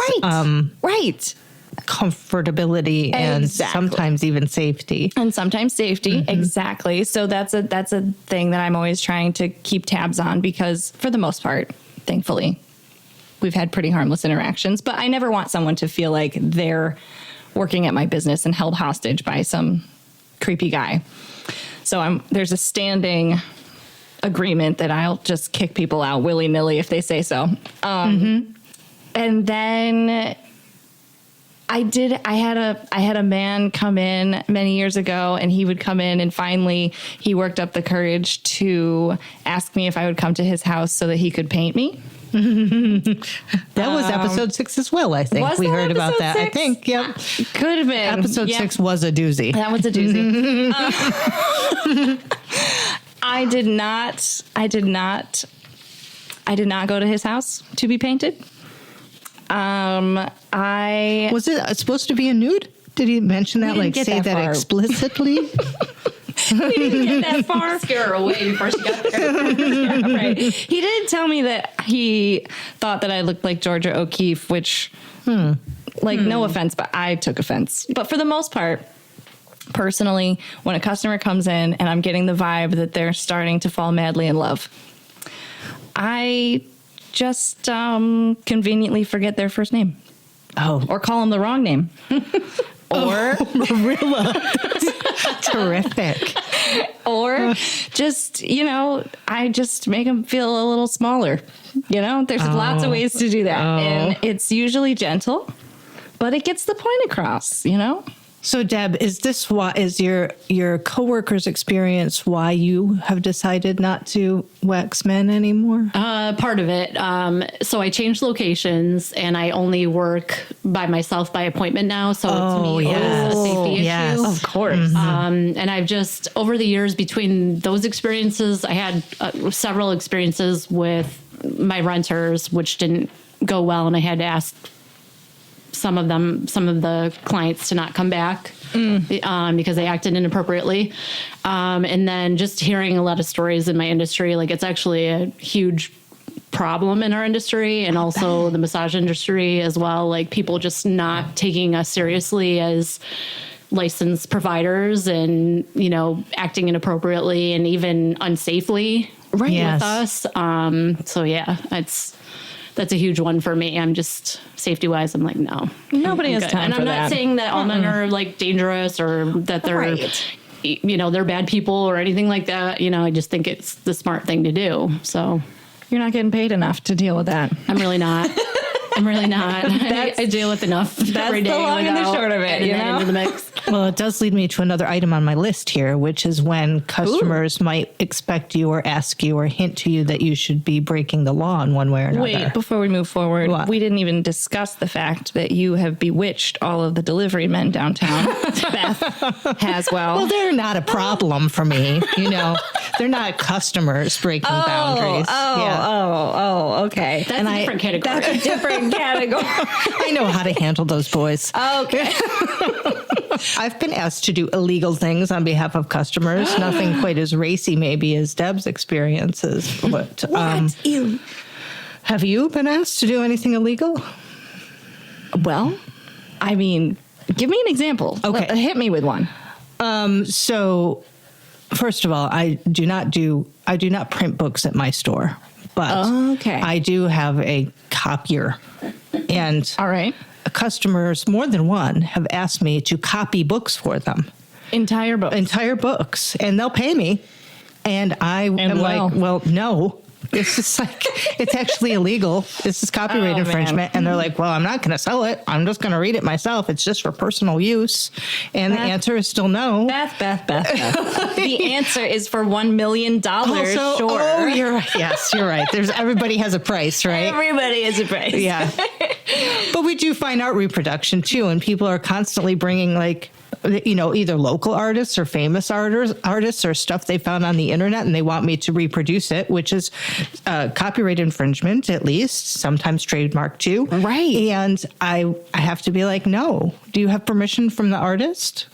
Speaker 3: Right.
Speaker 2: Comfortability and sometimes even safety.
Speaker 3: And sometimes safety. Mm-hmm. Exactly. So that's a thing that I'm always trying to keep tabs on, because for the most part, thankfully, we've had pretty harmless interactions, but I never want someone to feel like they're working at my business and held hostage by some creepy guy. So there's a standing agreement that I'll just kick people out willy-nilly if they say so. And then I had a man come in many years ago, and he would come in, and finally he worked up the courage to ask me if I would come to his house so that he could paint me.
Speaker 2: That was episode 6 as well, I think. We heard about that.
Speaker 3: 6?
Speaker 2: I think, yep.
Speaker 3: Could have been.
Speaker 2: Episode 6 was a doozy.
Speaker 3: That was a doozy. I did not go to his house to be painted.
Speaker 2: Was it supposed to be a nude? Did he mention that? Like, say that explicitly?
Speaker 3: He didn't get that far.
Speaker 4: scare her away before she got there.
Speaker 3: Yeah, right. He didn't tell me that he thought that I looked like Georgia O'Keeffe, which, no offense, but I took offense. But for the most part, personally, when a customer comes in and I'm getting the vibe that they're starting to fall madly in love, I just conveniently forget their first name.
Speaker 2: Oh.
Speaker 3: Or call them the wrong name. Or
Speaker 2: Marilla. Terrific.
Speaker 3: Or just, I just make them feel a little smaller. There's lots of ways to do that. And it's usually gentle, but it gets the point across,
Speaker 2: So Deb, is your coworkers' experience why you have decided not to wax men anymore?
Speaker 4: Part of it. So I changed locations and I only work by myself by appointment now. So to me, it's a safety issue.
Speaker 3: Of course.
Speaker 4: And I've just, over the years between those experiences, I had several experiences with my renters, which didn't go well. And I had to ask some of the clients to not come back because they acted inappropriately. And then just hearing a lot of stories in my industry, like it's actually a huge problem in our industry and also the massage industry as well. Like people just not taking us seriously as licensed providers and, acting inappropriately and even unsafely with us. So yeah, that's a huge one for me. I'm just safety wise. I'm like, no,
Speaker 3: nobody has time
Speaker 4: and
Speaker 3: for
Speaker 4: I'm
Speaker 3: that.
Speaker 4: not saying that all men are like dangerous or that they're, they're bad people or anything like that. I just think it's the smart thing to do. So
Speaker 3: you're not getting paid enough to deal with that.
Speaker 4: I'm really not. I deal with enough every day.
Speaker 3: That's the long and the short of it,
Speaker 4: into the mix.
Speaker 2: Well, it does lead me to another item on my list here, which is when customers might expect you or ask you or hint to you that you should be breaking the law in one way or another.
Speaker 3: Wait, before we move forward, we didn't even discuss the fact that you have bewitched all of the delivery men downtown. Beth has
Speaker 2: Well, they're not a problem for me. They're not customers breaking boundaries.
Speaker 3: Okay.
Speaker 4: That's a different category.
Speaker 3: That's a different category.
Speaker 2: I know how to handle those boys.
Speaker 3: Okay.
Speaker 2: I've been asked to do illegal things on behalf of customers. Nothing quite as racy, maybe, as Deb's experiences. But have you been asked to do anything illegal?
Speaker 3: Well, I mean, give me an example.
Speaker 2: Okay.
Speaker 3: Hit me with one.
Speaker 2: So, first of all, I do not print books at my store, but I do have a copier, and
Speaker 3: all right.
Speaker 2: Customers, more than one, have asked me to copy books for them.
Speaker 3: Entire
Speaker 2: books, and they'll pay me. And I'm like, well, no. This is it's actually illegal. This is copyright infringement. Man. And they're like, well, I'm not going to sell it. I'm just going to read it myself. It's just for personal use. And the answer is still no.
Speaker 3: Beth. The answer is for $1 million.
Speaker 2: Also,
Speaker 3: sure.
Speaker 2: Oh, you're right. Yes, you're right. Everybody has a price, right?
Speaker 3: Everybody has a price.
Speaker 2: Yeah. But we do fine art reproduction too. And people are constantly bringing either local artists or famous artists or stuff they found on the internet, and they want me to reproduce it, which is copyright infringement, at least, sometimes trademark too.
Speaker 3: Right.
Speaker 2: And I have to be like, no. Do you have permission from the artist?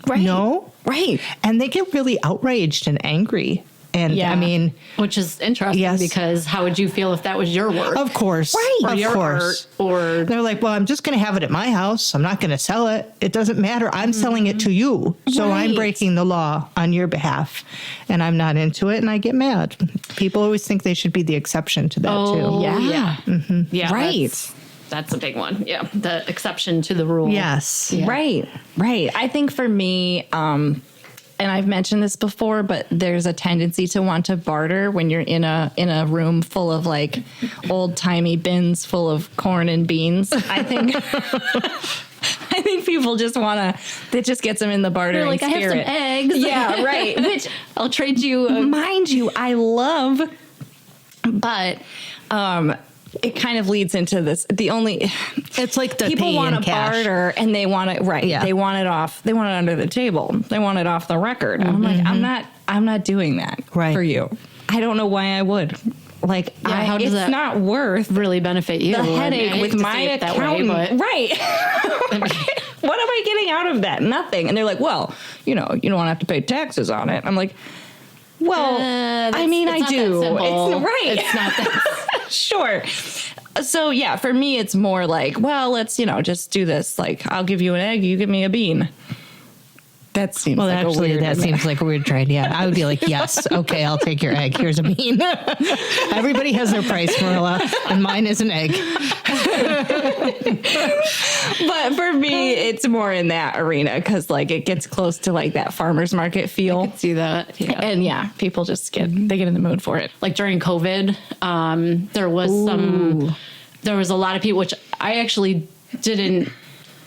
Speaker 3: Right.
Speaker 2: No.
Speaker 3: Right.
Speaker 2: And they get really outraged and angry. And I mean,
Speaker 4: which is interesting because how would you feel if that was your work?
Speaker 2: Of course.
Speaker 3: Right.
Speaker 4: Or
Speaker 2: of
Speaker 4: your
Speaker 2: course.
Speaker 4: art, or
Speaker 2: they're like, well, I'm just going to have it at my house. I'm not going to sell it. It doesn't matter. I'm selling it to you. So I'm breaking the law on your behalf, and I'm not into it. And I get mad. People always think they should be the exception to that too.
Speaker 3: Yeah.
Speaker 2: Mm-hmm.
Speaker 4: Yeah.
Speaker 3: Right.
Speaker 4: That's a big one. Yeah. The exception to the rule.
Speaker 2: Yes.
Speaker 3: Yeah. Right. I think for me, and I've mentioned this before, but there's a tendency to want to barter when you're in a room full of like old timey bins full of corn and beans. I think people just want to. That just gets them in the bartering
Speaker 4: They're like,
Speaker 3: spirit.
Speaker 4: I have some eggs.
Speaker 3: Yeah, right. Which
Speaker 4: I'll trade you.
Speaker 3: mind you, I love, but it kind of leads into this.
Speaker 2: It's like the
Speaker 3: people want to
Speaker 2: cash.
Speaker 3: barter and they want it They want it off. They want it under the table. They want it off the record. I'm like, I'm not doing that for you. I don't know why I would. Like,
Speaker 4: how does
Speaker 3: it's
Speaker 4: that
Speaker 3: not worth
Speaker 4: really benefit you?
Speaker 3: the headache with my accountant. Right. What am I getting out of that? Nothing. And they're like, well, you don't want to have to pay taxes on it. I'm like, well, I mean, I do. It's right.
Speaker 4: It's not that.
Speaker 3: Sure. So yeah, for me, it's more like, well, let's, just do this. Like, I'll give you an egg, you give me a bean. That seems
Speaker 2: seems like a weird trade. Yeah, I would be like, yes, okay, I'll take your egg. Here's a bean. Everybody has their price, Marilla, and mine is an egg.
Speaker 3: But for me, it's more in that arena because like it gets close to like that farmer's market feel.
Speaker 4: I could see that. Yeah.
Speaker 3: And people just get in the mood for it.
Speaker 4: Like during COVID, there was a lot of people, which I actually didn't.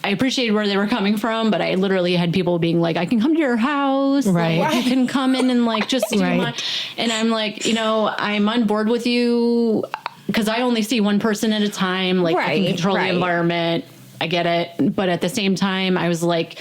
Speaker 4: I appreciated where they were coming from, but I literally had people being like, I can come to your house.
Speaker 2: Right.
Speaker 4: Like, you can come in and like just do
Speaker 2: Right.
Speaker 4: and I'm like, I'm on board with you because I only see one person at a time. Like I can control the environment. I get it. But at the same time, I was like,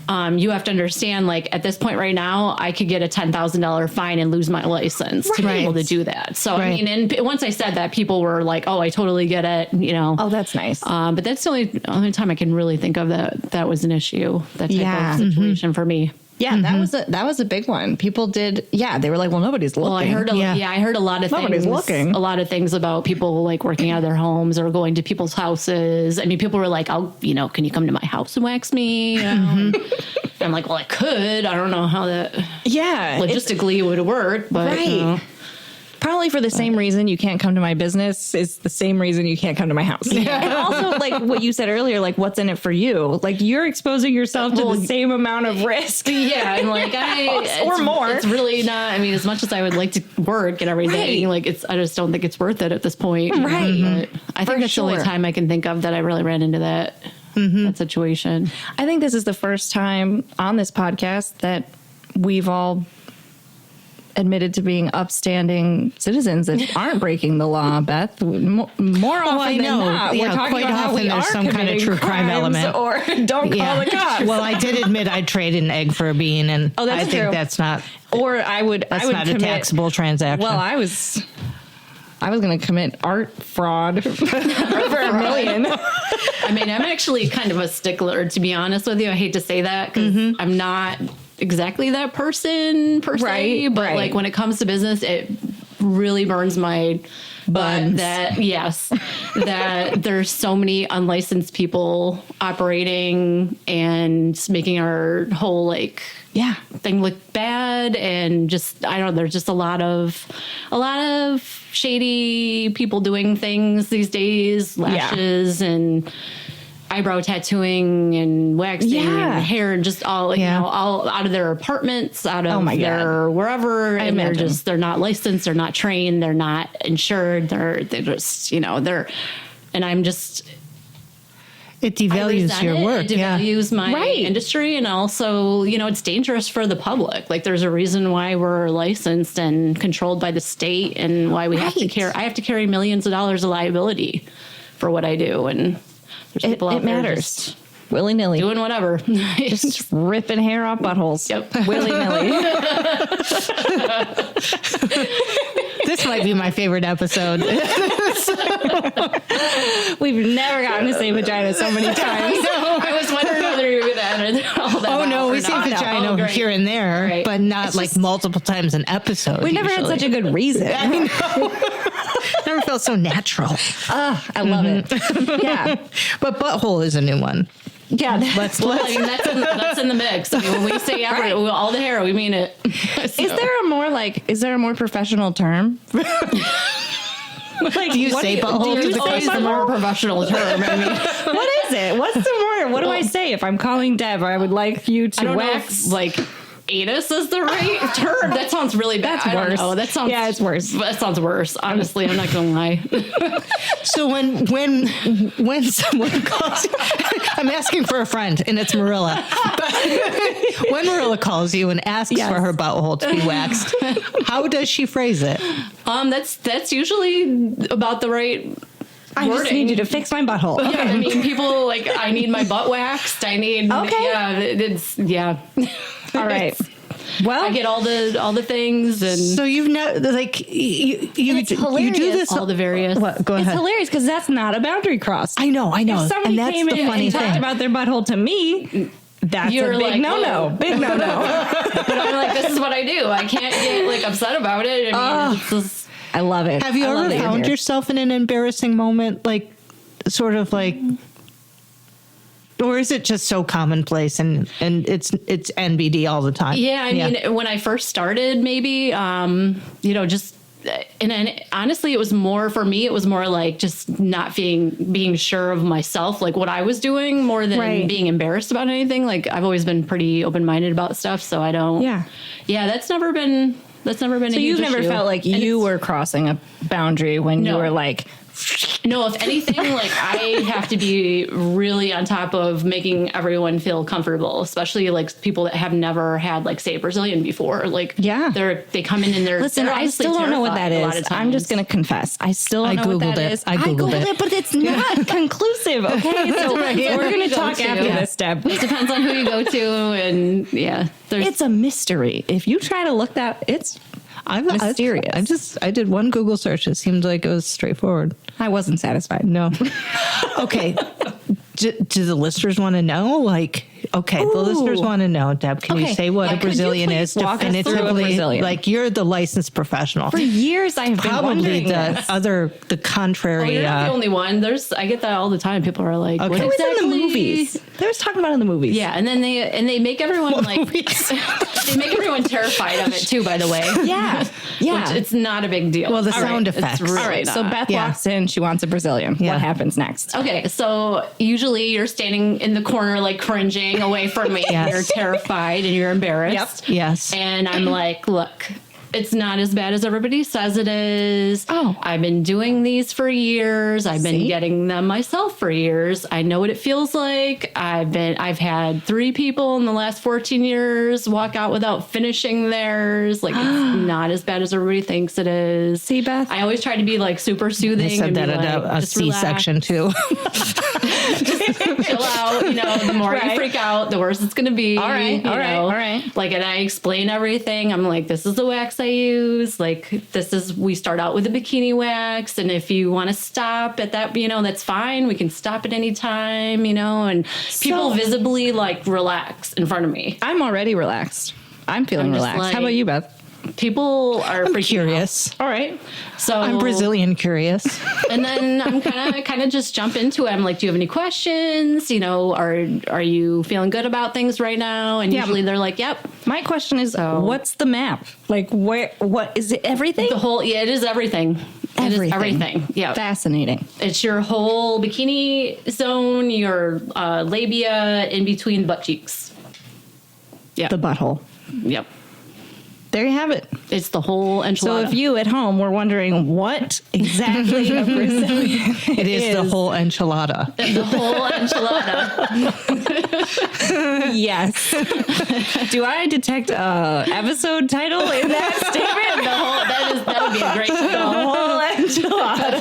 Speaker 4: you have to understand, like at this point right now, I could get a $10,000 fine and lose my license to be able to do that. So, I mean, and once I said that, people were like, oh, I totally get it.
Speaker 3: Oh, that's nice.
Speaker 4: But that's the only time I can really think of that was an issue, that type of situation for me.
Speaker 3: Yeah, that was a big one. People did. Yeah, they were like, "Well, nobody's looking."
Speaker 4: Well, I heard I heard a lot of
Speaker 3: nobody's
Speaker 4: things.
Speaker 3: Looking.
Speaker 4: A lot of things about people like working out of their homes or going to people's houses. I mean, people were like, "Can you come to my house and wax me?" And I'm like, "Well, I could. I don't know how that logistically would work, but
Speaker 3: Probably for the same reason you can't come to my business is the same reason you can't come to my house. And also, like what you said earlier, like what's in it for you? Like you're exposing yourself to the same amount of risk.
Speaker 4: Yeah, and like
Speaker 3: or more.
Speaker 4: It's really not. I mean, as much as I would like to work and everything, like I just don't think it's worth it at this point.
Speaker 3: Right.
Speaker 4: But I think that's the only time I can think of that I really ran into that situation.
Speaker 3: I think this is the first time on this podcast that we've all admitted to being upstanding citizens that aren't breaking the law, Beth. More often than not, we're talking
Speaker 2: quite
Speaker 3: about how
Speaker 2: often
Speaker 3: we
Speaker 2: there's
Speaker 3: are
Speaker 2: some kind of true crime element.
Speaker 3: Or don't call the cops.
Speaker 2: Well, I did admit I'd trade an egg for a bean, and
Speaker 3: that's
Speaker 2: I think
Speaker 3: true.
Speaker 2: that's not.
Speaker 3: Or I would
Speaker 2: not a taxable transaction.
Speaker 3: Well, I was going to commit art fraud for $1 million.
Speaker 4: I mean, I'm actually kind of a stickler, to be honest with you. I hate to say that because I'm not exactly that person per se, but like when it comes to business, it really burns my butt that there's so many unlicensed people operating and making our whole thing look bad, and just I don't know, there's just a lot of shady people doing things these days, lashes and eyebrow tattooing and waxing and hair, and just all all out of their apartments, out of their wherever, and they're not licensed, they're not trained, they're not insured, they're just and I'm just.
Speaker 2: It devalues your work.
Speaker 4: It devalues my industry, and also, it's dangerous for the public. Like, there's a reason why we're licensed and controlled by the state, and why we have to carry. I have to carry millions of dollars of liability for what I do, and there's people out there
Speaker 3: matters. Willy nilly
Speaker 4: doing whatever,
Speaker 3: just ripping hair off buttholes.
Speaker 4: Yep,
Speaker 3: willy nilly.
Speaker 2: This might be my favorite episode.
Speaker 3: We've never gotten to say vagina so many times.
Speaker 4: I was wondering whether you were going to edit all that.
Speaker 2: Oh no, we say vagina here and there, but not
Speaker 3: It's
Speaker 2: like
Speaker 3: just,
Speaker 2: multiple times an episode.
Speaker 3: We never had such a good reason.
Speaker 2: I know. Never felt so natural.
Speaker 3: I love it. Yeah,
Speaker 2: but butthole is a new one.
Speaker 3: Yeah,
Speaker 2: let's.
Speaker 4: I mean, that's in the mix. I mean, when we say all the hair, we mean it. So.
Speaker 3: Is there a more professional term?
Speaker 2: Like, do you say butthole to the customer?
Speaker 4: The more professional term. I mean,
Speaker 3: what is it? What's the more? What do I say if I'm calling Deb? I would like you to wax
Speaker 4: anus is the right term. That sounds really bad.
Speaker 3: That's worse.
Speaker 4: Oh, that sounds
Speaker 3: it's worse.
Speaker 4: That sounds worse. Honestly, I'm not gonna lie.
Speaker 2: So when someone calls, I'm asking for a friend, and it's Marilla. But when Marilla calls you and asks for her butthole to be waxed, how does she phrase it?
Speaker 4: That's usually about the right.
Speaker 3: I just need you to fix my butthole.
Speaker 4: Yeah, I mean, people I need my butt waxed. I need. Okay.
Speaker 3: All right. Well,
Speaker 4: I get all the things, and
Speaker 2: so you've you do this
Speaker 4: all the various.
Speaker 2: What? Go ahead.
Speaker 3: It's hilarious because that's not a boundary cross.
Speaker 2: I know,
Speaker 3: If somebody
Speaker 2: and that's
Speaker 3: came
Speaker 2: the
Speaker 3: in
Speaker 2: funny
Speaker 3: and
Speaker 2: thing.
Speaker 3: talked about their butthole to me, that's
Speaker 4: You're
Speaker 3: a big
Speaker 4: like,
Speaker 3: no-no. Big no-no.
Speaker 4: But I'm like, this is what I do. I can't get upset about it. I mean, it's just,
Speaker 3: I love it.
Speaker 2: Have you ever found yourself in an embarrassing moment, or is it just so commonplace and it's NBD all the time?
Speaker 4: Yeah, I mean, when I first started, maybe, just, and honestly, it was more for me. It was more like just not being sure of myself, like what I was doing, more than being embarrassed about anything. Like, I've always been pretty open-minded about stuff, so I don't. Yeah, that's never been. So
Speaker 3: you've never felt like you were crossing a boundary when you were like
Speaker 4: No, if anything, like I have to be really on top of making everyone feel comfortable, especially like people that have never had like say Brazilian before. Like they come in and they're
Speaker 3: Listen,
Speaker 4: they're
Speaker 3: I still don't know what that
Speaker 4: a lot of
Speaker 3: is. I'm just going to confess. I still don't know what that is.
Speaker 2: I Googled it,
Speaker 3: but it's not conclusive. Okay, so we're going to talk after this, Deb.
Speaker 4: It depends on who you go to, and
Speaker 3: it's a mystery. If you try to look that, it's mysterious.
Speaker 2: I did one Google search. It seemed like it was straightforward.
Speaker 3: I wasn't satisfied.
Speaker 2: No. Okay. Do the listeners want to know? Like, okay, the listeners want to know. Deb, can you say what a Brazilian is definitively? Like, you're the licensed professional.
Speaker 3: For years, I have been wondering
Speaker 2: the contrary.
Speaker 4: Oh, you're not the only one. I get that all the time. People are like,
Speaker 3: "What exactly? In the movies?" They was talking about it in the movies.
Speaker 4: Yeah, and then they make everyone they make everyone terrified of it too. By the way,
Speaker 3: yeah.
Speaker 4: Which it's not a big deal.
Speaker 2: Well, the sound effects.
Speaker 3: Really all right. So Beth walks in. She wants a Brazilian. Yeah. What happens next?
Speaker 4: Okay, so usually you're standing in the corner, like cringing away from me. Yes. You're terrified and you're embarrassed.
Speaker 2: Yep. Yes.
Speaker 4: And I'm like, look, it's not as bad as everybody says it is.
Speaker 3: Oh.
Speaker 4: I've been doing these for years. I've been getting them myself for years. I know what it feels like. I've had 3 people in the last 14 years walk out without finishing theirs. Like, it's not as bad as everybody thinks it is.
Speaker 3: See, Beth?
Speaker 4: I always try to be like super soothing.
Speaker 2: I said
Speaker 4: and
Speaker 2: that
Speaker 4: be
Speaker 2: at
Speaker 4: like,
Speaker 2: a C-section too.
Speaker 4: Just chill out. The more you freak out, the worse it's going to be.
Speaker 3: All right.
Speaker 4: Like, and I explain everything. I'm like, this is the wax I use. Like, we start out with a bikini wax. And if you want to stop at that, that's fine. We can stop at any time, and people visibly like relax in front of me.
Speaker 3: I'm already relaxed. I'm feeling relaxed.
Speaker 4: Like,
Speaker 3: how about you, Beth?
Speaker 4: People are
Speaker 2: curious.
Speaker 3: All right.
Speaker 4: So
Speaker 2: I'm Brazilian curious.
Speaker 4: And then I'm kind of just jump into it. I'm like, do you have any questions? Are you feeling good about things right now? And usually they're like, yep.
Speaker 3: My question is, what's the map? Like, what is it? Everything?
Speaker 4: It is everything. It is everything. Yeah.
Speaker 3: Fascinating.
Speaker 4: It's your whole bikini zone, your labia in between butt cheeks.
Speaker 3: Yeah. The butthole.
Speaker 4: Yep.
Speaker 3: There you have it.
Speaker 4: It's the whole enchilada.
Speaker 3: So if you at home were wondering what exactly a Brazilian
Speaker 2: it is the whole enchilada.
Speaker 4: The whole enchilada.
Speaker 3: Yes. Do I detect a episode title in that statement?
Speaker 4: That would be a great
Speaker 3: The whole enchilada.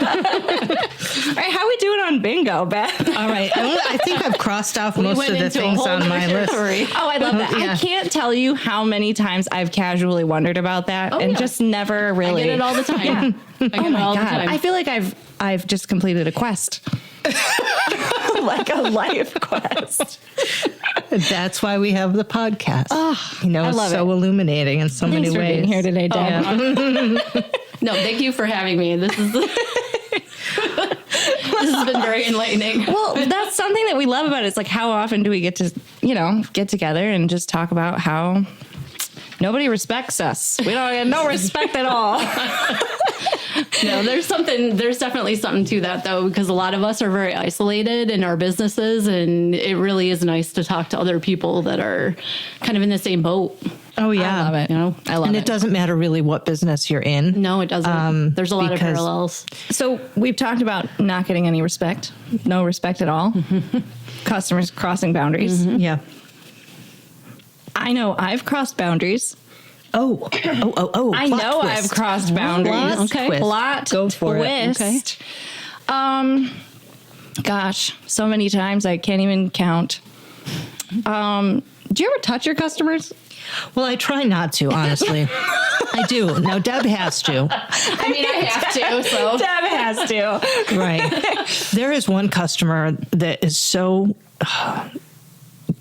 Speaker 3: All right, how we doing on bingo, Beth?
Speaker 2: All right. I think I've crossed off most of the things on my list.
Speaker 3: Oh, I love that. Yeah. I can't tell you how many times I've casually wondered about that just never really.
Speaker 4: I get it all the time. Yeah.
Speaker 3: Oh my God. I feel like I've just completed a quest. Like a life quest.
Speaker 2: That's why we have the podcast.
Speaker 3: I love
Speaker 2: it's so illuminating in so many ways.
Speaker 3: Thanks for being here today, Deb.
Speaker 4: No, thank you for having me. This has been very enlightening.
Speaker 3: Well, that's something that we love about it. It's like, how often do we get to, get together and just talk about how nobody respects us. We don't get no respect at all.
Speaker 4: No, there's definitely something to that though, because a lot of us are very isolated in our businesses, and it really is nice to talk to other people that are kind of in the same boat.
Speaker 2: Oh yeah.
Speaker 3: I love it.
Speaker 4: I love it.
Speaker 2: And it doesn't matter really what business you're in.
Speaker 4: No, it doesn't. There's a lot of parallels.
Speaker 3: So we've talked about not getting any respect, no respect at all. Customers crossing boundaries.
Speaker 2: Mm-hmm. Yeah.
Speaker 3: I know I've crossed boundaries.
Speaker 2: Oh.
Speaker 3: I know
Speaker 2: twist.
Speaker 3: I've crossed boundaries.
Speaker 2: Plot
Speaker 3: Go for
Speaker 2: twist.
Speaker 3: Okay. Gosh, so many times I can't even count. Do you ever touch your customers?
Speaker 2: Well, I try not to, honestly. I do. Now, Deb has to.
Speaker 4: I have to. So
Speaker 3: Deb has to.
Speaker 2: Right. There is one customer that is so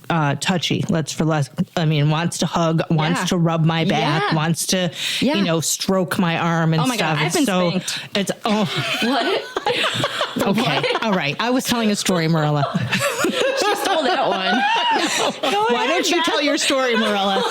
Speaker 2: touchy. Wants to hug, wants to rub my back, wants to, stroke my arm and
Speaker 3: stuff. God, I've been spanked.
Speaker 2: It's
Speaker 4: what?
Speaker 2: Okay.
Speaker 4: What?
Speaker 2: All right. I was telling a story, Marilla.
Speaker 4: She stole that one.
Speaker 2: Why don't you tell your story, Marilla?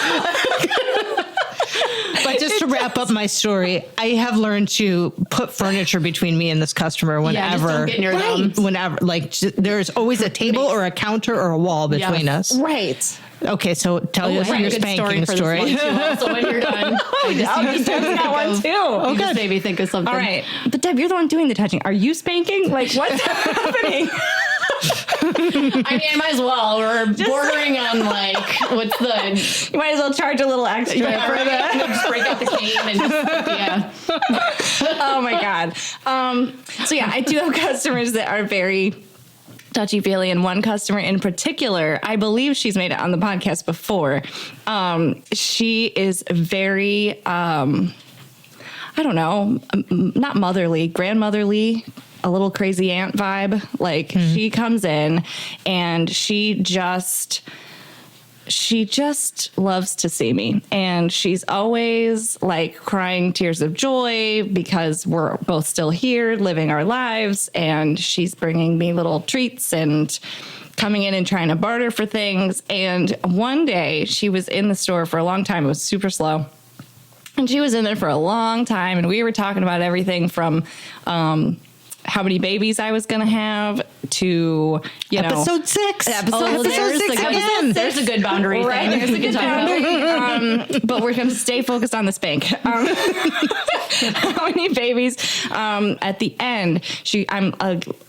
Speaker 2: But just to wrap up my story, I have learned to put furniture between me and this customer
Speaker 4: Yeah, just
Speaker 2: whenever.
Speaker 4: don't get near them.
Speaker 2: Whenever, like, there's always a table or a counter or a wall between
Speaker 4: Yes.
Speaker 2: us.
Speaker 3: Right.
Speaker 2: Okay, so tell us your spanking story.
Speaker 4: So when you're done,
Speaker 3: Deb's got one too.
Speaker 4: you just made me think of something.
Speaker 3: All right. But Deb, you're the one doing the touching. Are you spanking? Like, what's happening?
Speaker 4: I mean, I might as well. We're bordering on like, what's the...
Speaker 3: You might as well charge a little extra for that.
Speaker 4: Just break out the cane and just, yeah.
Speaker 3: Oh my God. So yeah, I do have customers that are very touchy-feely, and one customer in particular, I believe she's made it on the podcast before. She is very, I don't know, not motherly, grandmotherly, a little crazy aunt vibe. Like she comes in and she just loves to see me, and she's always like crying tears of joy because we're both still here living our lives, and she's bringing me little treats and coming in and trying to barter for things. And one day she was in the store for a long time. It was super slow. And she was in there for a long time, and we were talking about everything from how many babies I was going to have to,
Speaker 2: Episode 6.
Speaker 4: There's a good boundary
Speaker 3: Right,
Speaker 4: thing.
Speaker 3: there's a good boundary. But we're going to stay focused on the spank. How many babies? At the end, I'm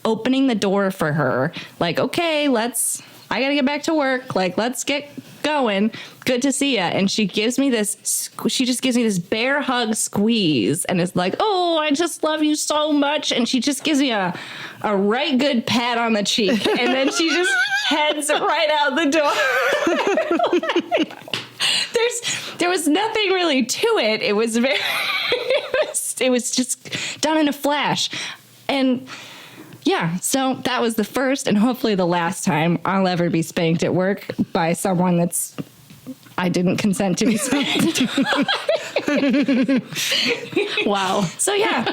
Speaker 3: opening the door for her. Like, okay, I got to get back to work. Like, let's get going. Good to see ya. And she just gives me this bear hug squeeze and is like, oh, I just love you so much. And she just gives me a right good pat on the cheek. And then she just heads right out the door. There was nothing really to it. It was it was just done in a flash. And yeah, so that was the first and hopefully the last time I'll ever be spanked at work by someone I didn't consent to be spanked.
Speaker 4: Wow.
Speaker 3: So yeah.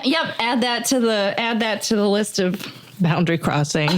Speaker 3: Yep, add that to the list of
Speaker 2: Boundary crossing.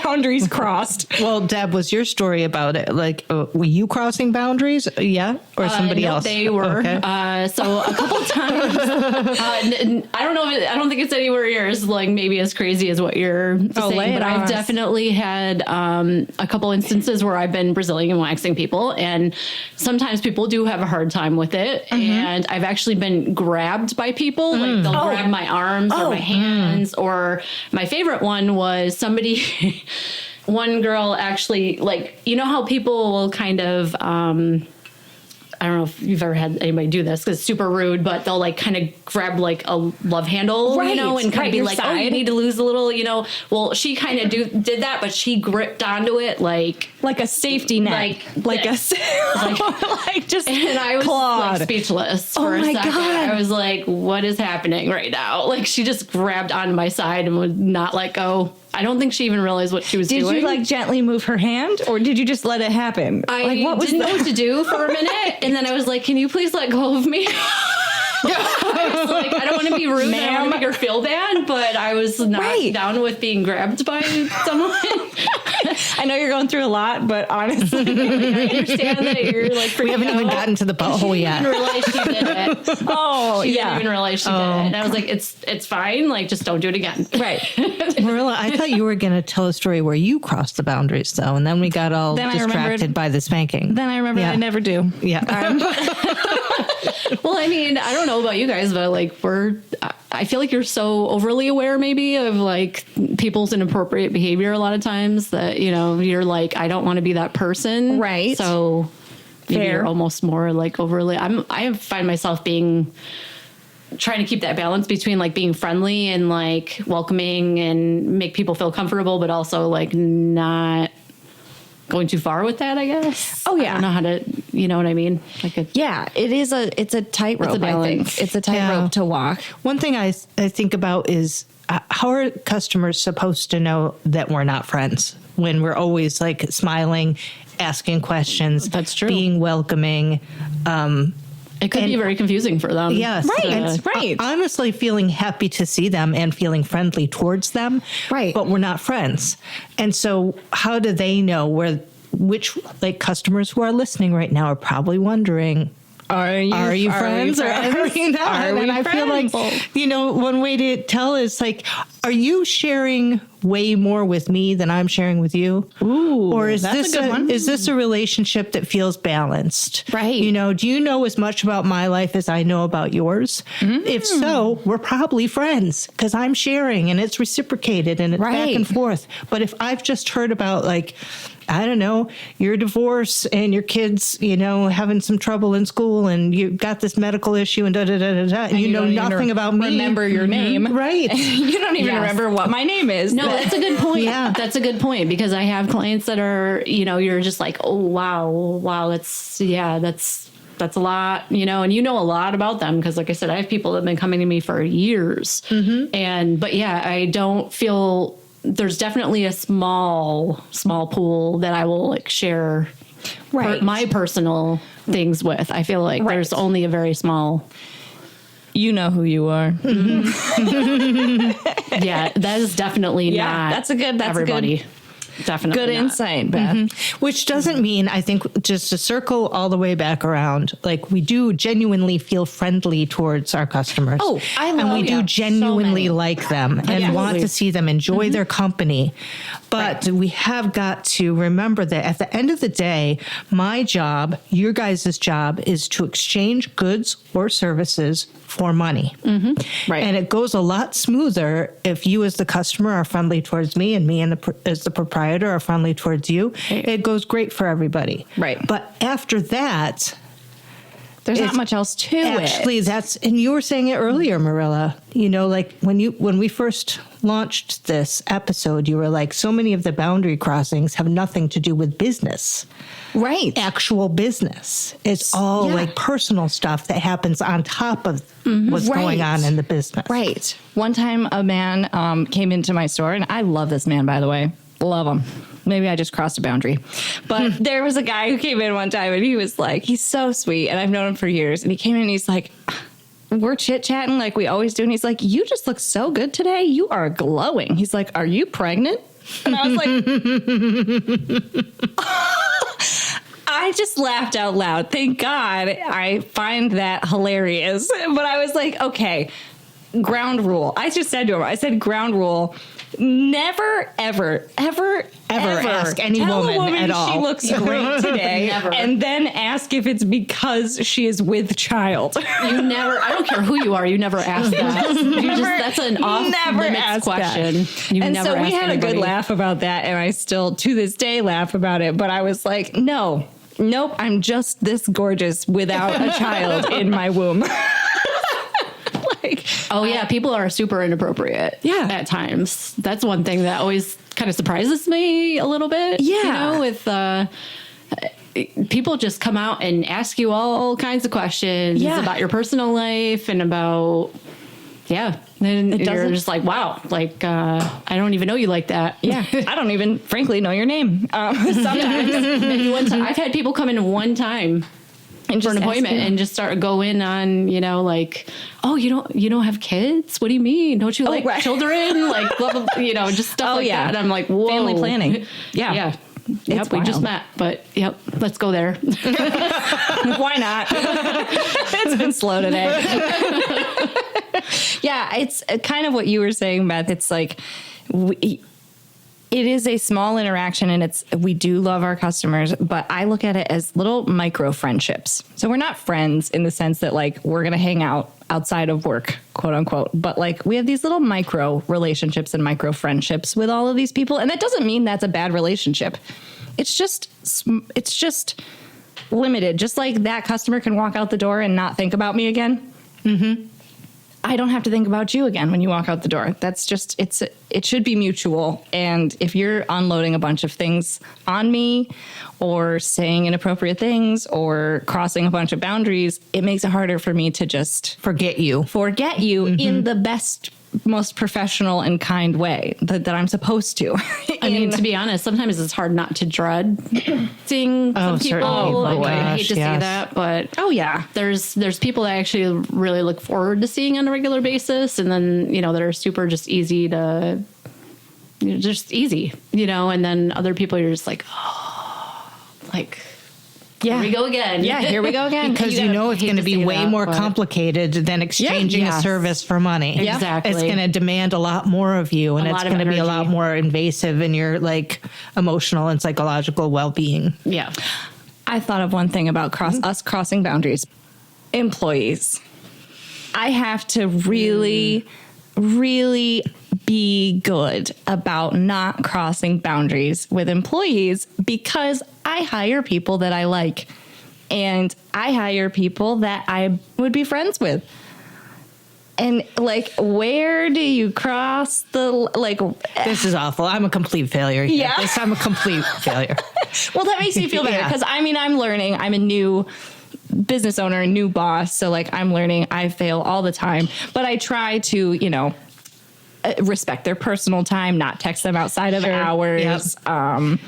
Speaker 3: boundaries crossed.
Speaker 2: Well, Deb, was your story about it? Like, were you crossing boundaries? Yeah? Or somebody
Speaker 4: No,
Speaker 2: else?
Speaker 4: they were.
Speaker 2: Okay.
Speaker 4: So a couple of times, I don't know. I don't think it's anywhere yours, like maybe as crazy as what you're
Speaker 3: lay
Speaker 4: saying,
Speaker 3: it
Speaker 4: but
Speaker 3: on
Speaker 4: I've
Speaker 3: us.
Speaker 4: definitely had a couple instances where I've been Brazilian waxing people, and sometimes people do have a hard time with it. And I've actually been grabbed by people. Like they'll grab my arms or my hands, or my favorite one was somebody... One girl actually, like, you know how people will kind of, I don't know if you've ever had anybody do this because it's super rude, but they'll like kind of grab like a love handle,
Speaker 3: Right,
Speaker 4: you know, and kind of be
Speaker 3: your
Speaker 4: like, oh,
Speaker 3: side.
Speaker 4: you need to lose a little, you know. Well, she kind of did that, but she gripped onto it like
Speaker 3: a safety net. Like
Speaker 4: this.
Speaker 3: like just
Speaker 4: And I was
Speaker 3: clawed.
Speaker 4: like speechless
Speaker 3: Oh
Speaker 4: for a
Speaker 3: my
Speaker 4: second.
Speaker 3: God.
Speaker 4: I was like, what is happening right now? Like she just grabbed onto my side and would not let go. I don't think she even realized what she was
Speaker 3: Did
Speaker 4: doing.
Speaker 3: you like gently move her hand, or did you just let it happen?
Speaker 4: I
Speaker 3: like, what was
Speaker 4: didn't know
Speaker 3: that?
Speaker 4: what to do for a minute, and then I was like, "Can you please let go of me?" I was like, "I don't want to be rude, and I don't want to make her feel bad, but I was not
Speaker 3: Right.
Speaker 4: down with being grabbed by someone."
Speaker 3: I know you're going through a lot, but honestly,
Speaker 4: I understand that you're like freaking
Speaker 2: We haven't even
Speaker 4: out.
Speaker 2: gotten to the butthole
Speaker 4: She
Speaker 2: yet.
Speaker 4: didn't realize she did it.
Speaker 3: oh
Speaker 4: She
Speaker 3: yeah,
Speaker 4: didn't even realize she did it, and I was like, "It's fine. Like, just don't do it again."
Speaker 3: right.
Speaker 2: Marilla, I thought you were going to tell a story where you crossed the boundaries, though, and then we got all
Speaker 3: Then I remembered-
Speaker 2: distracted by the spanking.
Speaker 3: Then I remember
Speaker 2: Yeah.
Speaker 3: I never do.
Speaker 2: Yeah.
Speaker 4: Well, I mean, I don't know about you guys, but like I feel like you're so overly aware maybe of like people's inappropriate behavior a lot of times that, you know, you're like, I don't want to be that person.
Speaker 3: Right.
Speaker 4: So maybe
Speaker 3: Fair.
Speaker 4: you're almost more like overly, I find myself trying to keep that balance between like being friendly and like welcoming and make people feel comfortable, but also like not going too far with that, I guess.
Speaker 3: Oh, yeah.
Speaker 4: I don't know how to, you know what I mean? Like
Speaker 3: Yeah, it's a tightrope.
Speaker 4: It's a
Speaker 3: I think
Speaker 4: balance.
Speaker 3: it's a tightrope to walk.
Speaker 2: One thing I think about is how are customers supposed to know that we're not friends when we're always like smiling, asking questions,
Speaker 4: That's true.
Speaker 2: being welcoming.
Speaker 4: it could be very confusing for them.
Speaker 2: Yes.
Speaker 3: Right,
Speaker 2: And
Speaker 3: right.
Speaker 2: honestly, feeling happy to see them and feeling friendly towards them.
Speaker 3: Right.
Speaker 2: But we're not friends. And so how do they know which like customers who are listening right now are probably wondering, are you friends or are you not? And I feel like, one way to tell is like, are you sharing way more with me than I'm sharing with you?
Speaker 3: Ooh,
Speaker 2: or is
Speaker 3: that's
Speaker 2: this
Speaker 3: a good one.
Speaker 2: Is this a relationship that feels balanced?
Speaker 3: Right.
Speaker 2: Do you know as much about my life as I know about yours? If so, we're probably friends because I'm sharing and it's reciprocated and it's back and forth. But if I've just heard about like, I don't know, your divorce and your kids, having some trouble in school and you've got this medical issue and and you know nothing about me.
Speaker 3: Remember your name.
Speaker 2: Right.
Speaker 3: You don't even remember what my name is.
Speaker 4: No, that's a good point.
Speaker 2: Yeah.
Speaker 4: That's a good point because I have clients that are, you're just like, oh, wow, that's a lot, and a lot about them because, like I said, I have people that have been coming to me for years, but I don't feel there's definitely a small pool that I will like share my personal things with. I feel like there's only a very small.
Speaker 3: You know who you are.
Speaker 4: Yeah, that is definitely not.
Speaker 3: That's everybody.
Speaker 4: Definitely
Speaker 3: good
Speaker 4: not.
Speaker 3: insight, Beth.
Speaker 2: Which doesn't mean, I think, just to circle all the way back around, like we do genuinely feel friendly towards our customers.
Speaker 3: Oh, I love
Speaker 2: and we do genuinely like them and want to see them enjoy their company. But we have got to remember that at the end of the day, my job, your guys' job, is to exchange goods or services for money.
Speaker 3: Right.
Speaker 2: And it goes a lot smoother if you as the customer are friendly towards me and me as the proprietor are friendly towards you. It goes great for everybody.
Speaker 3: Right.
Speaker 2: But after that,
Speaker 3: there's not much else to it.
Speaker 2: Actually, and you were saying it earlier, Marilla, like when we first launched this episode, you were like, so many of the boundary crossings have nothing to do with business.
Speaker 3: Right.
Speaker 2: Actual business. It's all like personal stuff that happens on top of what's going on in the business.
Speaker 3: Right. One time a man came into my store, and I love this man, by the way. Love him. Maybe I just crossed a boundary. But there was a guy who came in one time, and he was like, he's so sweet, and I've known him for years. And he came in and he's like, we're chit-chatting like we always do. And he's like, you just look so good today. You are glowing. He's like, are you pregnant? And I was like... I just laughed out loud. Thank God I find that hilarious. But I was like, okay, ground rule. I just said to him, I said, ground rule. Never, ever
Speaker 2: ask any
Speaker 3: tell
Speaker 2: woman
Speaker 3: a woman
Speaker 2: at all.
Speaker 3: She looks great today. And then ask if it's because she is with child.
Speaker 4: You never, I don't care who you are, you never ask that. That's an off-limits question.
Speaker 3: And so we had a good laugh about that, and I still, to this day, laugh about it. But I was like, nope, I'm just this gorgeous without a child in my womb.
Speaker 4: People are super inappropriate at times. That's one thing that always kind of surprises me a little bit. With people just come out and ask you all kinds of questions about your personal life and about then you're just like, wow, like I don't even know you like that.
Speaker 3: I don't even frankly know your name. Sometimes
Speaker 4: I've had people come in one time and for an appointment and just start go in on, like, oh, you don't have kids? What do you mean? Don't you like children? Like, blah, blah, blah, just stuff like that. And I'm like, whoa.
Speaker 3: Family planning.
Speaker 4: Yeah. Yep, we just met, but let's go there.
Speaker 3: Why not? It's been slow today. It's kind of what you were saying, Beth. It's like, it is a small interaction, and we do love our customers, but I look at it as little micro friendships. So we're not friends in the sense that like we're going to hang out outside of work, quote unquote, but like we have these little micro relationships and micro friendships with all of these people. And that doesn't mean that's a bad relationship. It's just limited. Just like that customer can walk out the door and not think about me again. Mm-hmm. I don't have to think about you again when you walk out the door. That's just, it should be mutual. And if you're unloading a bunch of things on me or saying inappropriate things or crossing a bunch of boundaries, it makes it harder for me to just
Speaker 2: forget you
Speaker 3: in the best, most professional and kind way that I'm supposed to.
Speaker 4: I mean, to be honest, sometimes it's hard not to dread seeing some people. I hate to say that, but there's people that I actually really look forward to seeing on a regular basis, and then that are super just easy to, and then other people you're just like, oh, like
Speaker 3: Yeah.
Speaker 4: Here we go again.
Speaker 3: Yeah, here we go again.
Speaker 2: Because you know it's going to be way more complicated than exchanging a service for money.
Speaker 4: Yeah. Exactly.
Speaker 2: It's going to demand a lot more of you, and it's going to be a lot more invasive in your like emotional and psychological well-being.
Speaker 4: Yeah.
Speaker 3: I thought of one thing about us crossing boundaries. Employees. I have to really, really be good about not crossing boundaries with employees because I hire people that I like and I hire people that I would be friends with. And like, where do you cross the, like,
Speaker 2: this is awful. I'm a complete failure here.
Speaker 3: Yeah.
Speaker 2: I'm a complete failure.
Speaker 3: Well, that makes me feel better because I mean, I'm learning. I'm a new business owner, a new boss. So like I'm learning, I fail all the time, but I try to, you know, respect their personal time, not text them outside of hours. Yep.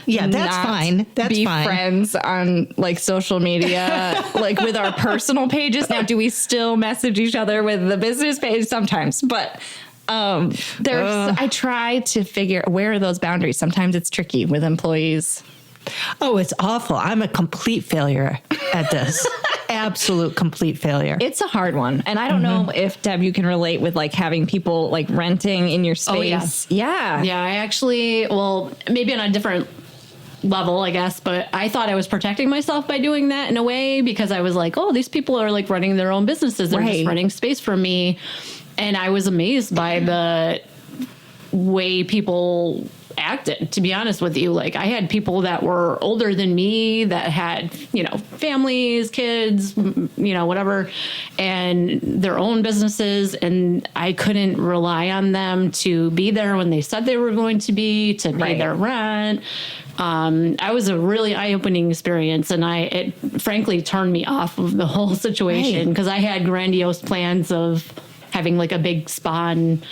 Speaker 2: Yeah, that's fine. That's
Speaker 3: be
Speaker 2: fine.
Speaker 3: Friends on like social media, like with our personal pages. Now, do we still message each other with the business page? Sometimes, but I try to figure where are those boundaries. Sometimes it's tricky with employees.
Speaker 2: Oh, it's awful. I'm a complete failure at this. Absolute complete failure.
Speaker 3: It's a hard one. And I don't know if, Deb, you can relate with like having people like renting in your space.
Speaker 4: Oh, yeah. Yeah, I actually, well, maybe on a different level, I guess, but I thought I was protecting myself by doing that in a way because I was like, oh, these people are like running their own businesses. They're just renting space from me. And I was amazed by the way people acted, to be honest with you. Like I had people that were older than me that had, you know, families, kids, you know, whatever, and their own businesses. And I couldn't rely on them to be there when they said they were going to be, to pay their rent. I was a really eye-opening experience, and it frankly turned me off of the whole situation because I had grandiose plans of having like a big spa and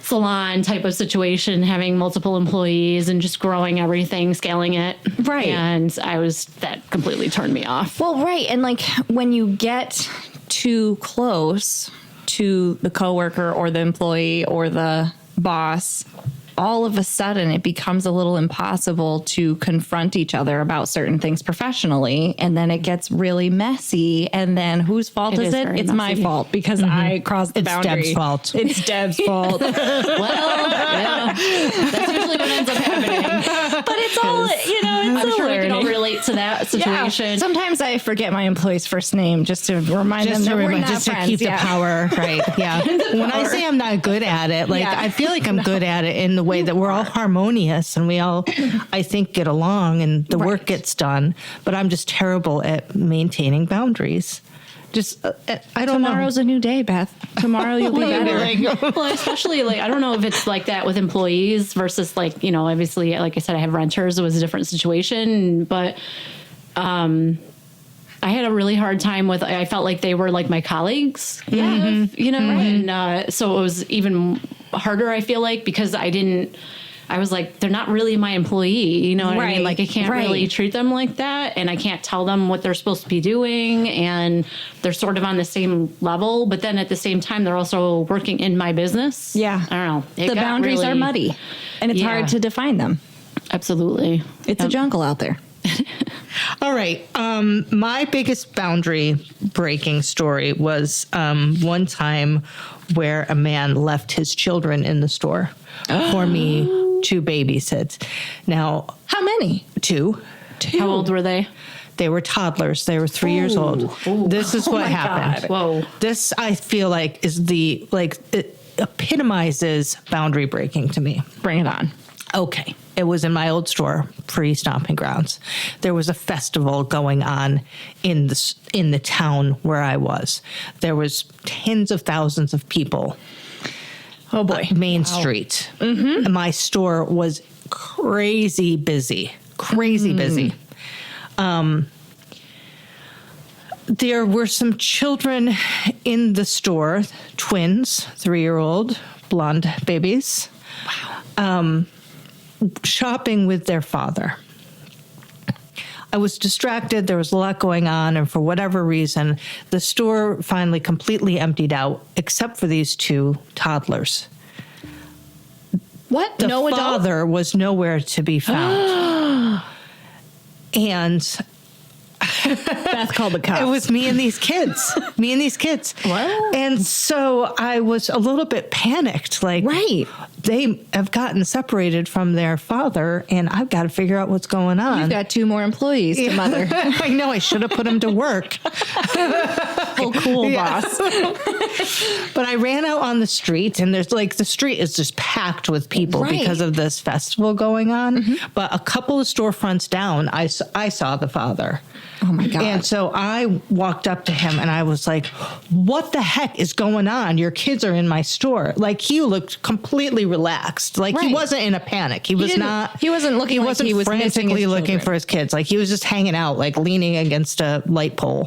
Speaker 4: salon type of situation, having multiple employees and just growing everything, scaling it.
Speaker 3: Right.
Speaker 4: And that completely turned me off.
Speaker 3: Well, right. And like when you get too close to the coworker or the employee or the boss, all of a sudden it becomes a little impossible to confront each other about certain things professionally. And then it gets really messy. And then whose fault is it? It's my fault because I crossed the boundary.
Speaker 2: It's Deb's fault.
Speaker 3: It's Deb's fault.
Speaker 4: Well, yeah, that's usually what ends up happening.
Speaker 3: But it's all, you know, it's
Speaker 4: I'm
Speaker 3: a
Speaker 4: sure we
Speaker 3: learning.
Speaker 4: can all relate to that situation.
Speaker 3: Yeah. Sometimes I forget my employee's first name just to remind them that we're not
Speaker 2: just
Speaker 3: friends.
Speaker 2: to keep the power, right? Yeah. When I say I'm not good at it, like I feel like I'm good at it in the way that we're all harmonious and we all, I think, get along and the work gets done. But I'm just terrible at maintaining boundaries. Just, I don't know.
Speaker 3: Tomorrow's a new day, Beth. Tomorrow you'll be better.
Speaker 4: Well, especially like, I don't know if it's like that with employees versus like, you know, obviously, like I said, I have renters. It was a different situation, but, I had a really hard time with, I felt like they were like my colleagues, you know, and so it was even harder, I feel like, because I was like, they're not really my employee, you know what I mean? Like I can't really treat them like that, and I can't tell them what they're supposed to be doing, and they're sort of on the same level, but then at the same time, they're also working in my business.
Speaker 3: Yeah.
Speaker 4: I don't know.
Speaker 3: The boundaries are muddy, and it's hard to define them.
Speaker 4: Absolutely.
Speaker 3: It's a jungle out there.
Speaker 2: All right. My biggest boundary breaking story was one time where a man left his children in the store for me to babysit. Now,
Speaker 3: how many?
Speaker 2: Two.
Speaker 4: How old were they?
Speaker 2: They were toddlers. They were 3 years old. This is what happened.
Speaker 4: God. Whoa.
Speaker 2: This, I feel like, is it epitomizes boundary breaking to me.
Speaker 3: Bring it on.
Speaker 2: Okay. It was in my old store, pre-stomping grounds. There was a festival going on in the town where I was. There was tens of thousands of people.
Speaker 3: Oh boy.
Speaker 2: Main Street. Mm-hmm. My store was crazy busy. Busy. There were some children in the store, twins, 3-year-old blonde babies. Wow. Shopping with their father. I was distracted. There was a lot going on. And for whatever reason, the store finally completely emptied out, except for these two toddlers.
Speaker 3: What?
Speaker 2: The
Speaker 3: No adult?
Speaker 2: father was nowhere to be found. And
Speaker 3: Beth called the cops.
Speaker 2: It was me and these kids.
Speaker 3: What?
Speaker 2: And so I was a little bit panicked. Like,
Speaker 3: Right.
Speaker 2: they have gotten separated from their father, and I've got to figure out what's going on.
Speaker 3: You've got 2 more employees to mother.
Speaker 2: I know, I should have put him to work.
Speaker 3: Cool boss.
Speaker 2: But I ran out on the street, and there's like, the street is just packed with people
Speaker 3: Right.
Speaker 2: because of this festival going on. But a couple of storefronts down, I saw the father.
Speaker 3: Oh my God.
Speaker 2: And so I walked up to him and I was like, what the heck is going on? Your kids are in my store. Like, he looked completely relaxed. Like,
Speaker 3: Right.
Speaker 2: he wasn't in a panic. He wasn't looking like he was
Speaker 3: missing
Speaker 2: frantically
Speaker 3: his
Speaker 2: looking
Speaker 3: children.
Speaker 2: for his kids. Like, he was just hanging out, like leaning against a light pole.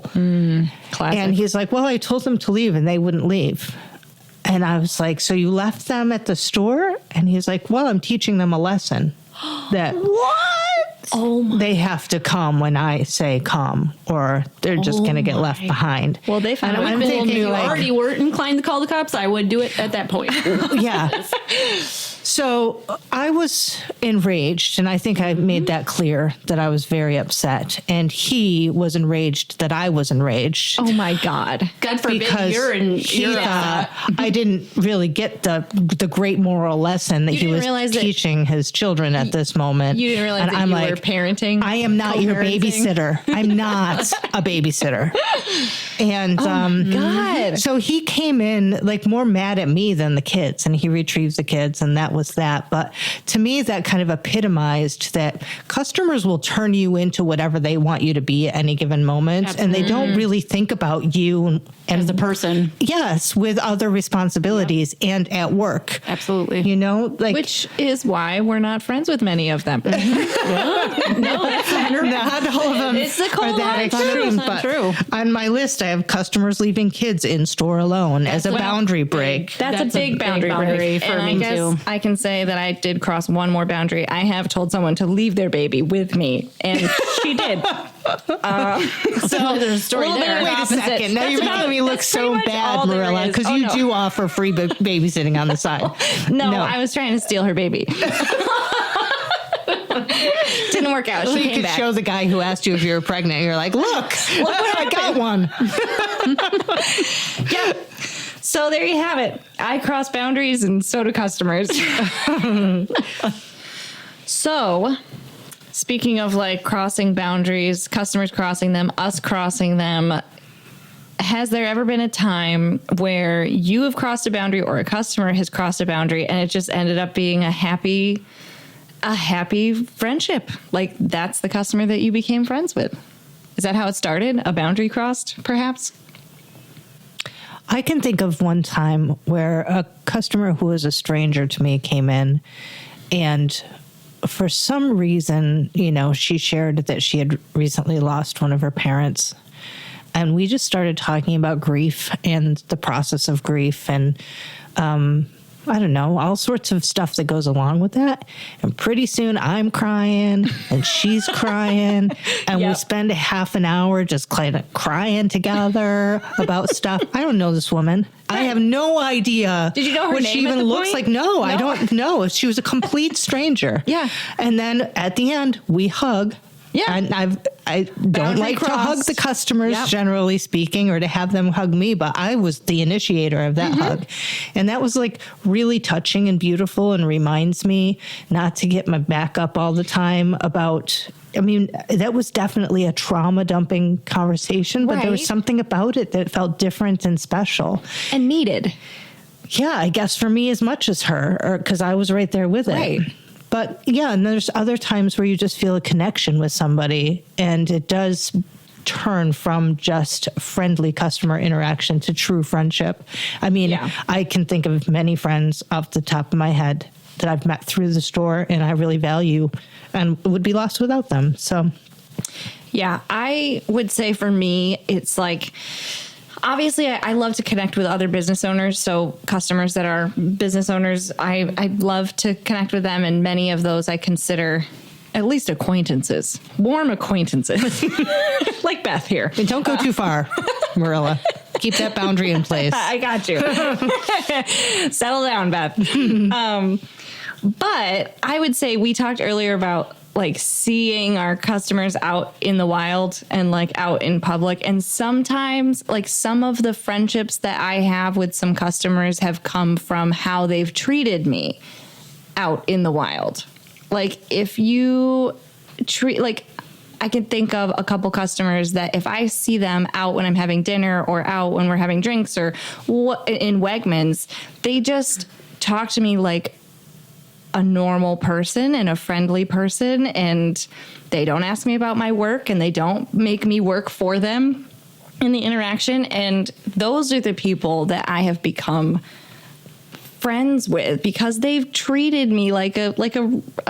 Speaker 3: Classic.
Speaker 2: And he's like, well, I told them to leave and they wouldn't leave. And I was like, so you left them at the store? And he's like, well, I'm teaching them a lesson that they have to come when I say come, or they're just going to get left behind.
Speaker 3: Well, they found
Speaker 4: I
Speaker 3: out.
Speaker 4: would
Speaker 2: thinking,
Speaker 4: if you
Speaker 2: like-
Speaker 4: already weren't inclined to call the cops, I would do it at that point.
Speaker 2: Yeah. So I was enraged, and I think I made that clear that I was very upset. And he was enraged that I was enraged.
Speaker 3: Oh my God.
Speaker 4: God forbid
Speaker 2: Because he
Speaker 4: you're
Speaker 2: thought I didn't really get the great moral lesson that
Speaker 3: You
Speaker 2: he
Speaker 3: didn't
Speaker 2: was
Speaker 3: realize that-
Speaker 2: teaching his children at this moment.
Speaker 3: You didn't realize
Speaker 2: And
Speaker 3: that
Speaker 2: I'm
Speaker 3: you
Speaker 2: like,
Speaker 3: were parenting?
Speaker 2: I am not your
Speaker 3: co-parenting?
Speaker 2: babysitter. I'm not a babysitter. And
Speaker 3: God.
Speaker 2: so he came in like more mad at me than the kids, and he retrieved the kids, and that was that. But to me, that kind of epitomized that customers will turn you into whatever they want you to be at any given moment, and they don't really think about you and
Speaker 4: as a person.
Speaker 2: yes, with other responsibilities and at work.
Speaker 4: Absolutely.
Speaker 2: You know, like
Speaker 3: Which is why we're not friends with many of them.
Speaker 4: No, that's
Speaker 2: not all of them
Speaker 3: It's the
Speaker 2: are
Speaker 3: cold
Speaker 2: that
Speaker 3: hard
Speaker 2: extreme,
Speaker 4: truth.
Speaker 2: but
Speaker 4: True.
Speaker 2: on my list, I have customers leaving kids in store alone as a
Speaker 4: Well,
Speaker 2: boundary break.
Speaker 3: That's a big boundary break.
Speaker 4: for
Speaker 3: And
Speaker 4: me
Speaker 3: I guess
Speaker 4: too.
Speaker 3: I can say that I did cross one more boundary. I have told someone to leave their baby with me, and she did.
Speaker 4: So there's a story
Speaker 3: little bit
Speaker 4: there.
Speaker 3: of
Speaker 2: Wait a
Speaker 3: opposite.
Speaker 2: second. Now
Speaker 3: That's
Speaker 2: you're
Speaker 3: about-
Speaker 2: making me look
Speaker 3: that's
Speaker 2: so
Speaker 3: pretty much
Speaker 2: bad,
Speaker 3: all there
Speaker 2: Marilla,
Speaker 3: is.
Speaker 2: because
Speaker 3: Oh,
Speaker 2: you
Speaker 3: no.
Speaker 2: do offer free babysitting on the side.
Speaker 3: No, I was trying to steal her baby. Didn't work out.
Speaker 2: So
Speaker 3: She
Speaker 2: you
Speaker 3: came
Speaker 2: could
Speaker 3: back.
Speaker 2: show the guy who asked you if you were pregnant. You're like, look I got one.
Speaker 3: Yep. So there you have it. I cross boundaries, and so do customers. So, speaking of like crossing boundaries, customers crossing them, us crossing them, has there ever been a time where you have crossed a boundary or a customer has crossed a boundary and it just ended up being a happy friendship? Like, that's the customer that you became friends with. Is that how it started? A boundary crossed, perhaps?
Speaker 2: I can think of one time where a customer who was a stranger to me came in, and for some reason, you know, she shared that she had recently lost one of her parents. And we just started talking about grief and the process of grief and, I don't know, all sorts of stuff that goes along with that. And pretty soon I'm crying and she's crying. And we
Speaker 3: Yep.
Speaker 2: spend a half an hour just kind of crying together about stuff. I don't know this woman. I have no idea.
Speaker 3: Did you know her
Speaker 2: what
Speaker 3: name
Speaker 2: she
Speaker 3: at
Speaker 2: even
Speaker 3: the
Speaker 2: looks
Speaker 3: point?
Speaker 2: like? No, I
Speaker 3: No?
Speaker 2: don't know. She was a complete stranger.
Speaker 3: Yeah.
Speaker 2: And then at the end, we hug.
Speaker 3: Yeah.
Speaker 2: And I don't
Speaker 3: Boundary
Speaker 2: like to hug
Speaker 3: crossed.
Speaker 2: the customers,
Speaker 3: Yep.
Speaker 2: generally speaking, or to have them hug me, but I was the initiator of that hug. And that was like really touching and beautiful, and reminds me not to get my back up all the time about, I mean, that was definitely a trauma dumping conversation, but there was
Speaker 3: Right.
Speaker 2: something about it that felt different and special.
Speaker 3: And needed.
Speaker 2: Yeah, I guess for me as much as her, or because I was right there with it.
Speaker 3: Right.
Speaker 2: But yeah, and there's other times where you just feel a connection with somebody, and it does turn from just friendly customer interaction to true friendship. I mean,
Speaker 3: Yeah.
Speaker 2: I can think of many friends off the top of my head that I've met through the store and I really value and would be lost without them. So
Speaker 3: Yeah, I would say for me, it's like, obviously, I love to connect with other business owners. So customers that are business owners, I love to connect with them. And many of those I consider at least acquaintances, warm acquaintances, like Beth here.
Speaker 2: and don't go too far, Marilla. Keep that boundary in place.
Speaker 3: I got you. Settle down, Beth. But I would say we talked earlier about like seeing our customers out in the wild and like out in public. And sometimes like some of the friendships that I have with some customers have come from how they've treated me out in the wild. Like if you treat, like I can think of a couple customers that if I see them out when I'm having dinner or out when we're having drinks or in Wegmans, they just talk to me like a normal person and a friendly person, and they don't ask me about my work and they don't make me work for them in the interaction. And those are the people that I have become friends with because they've treated me like a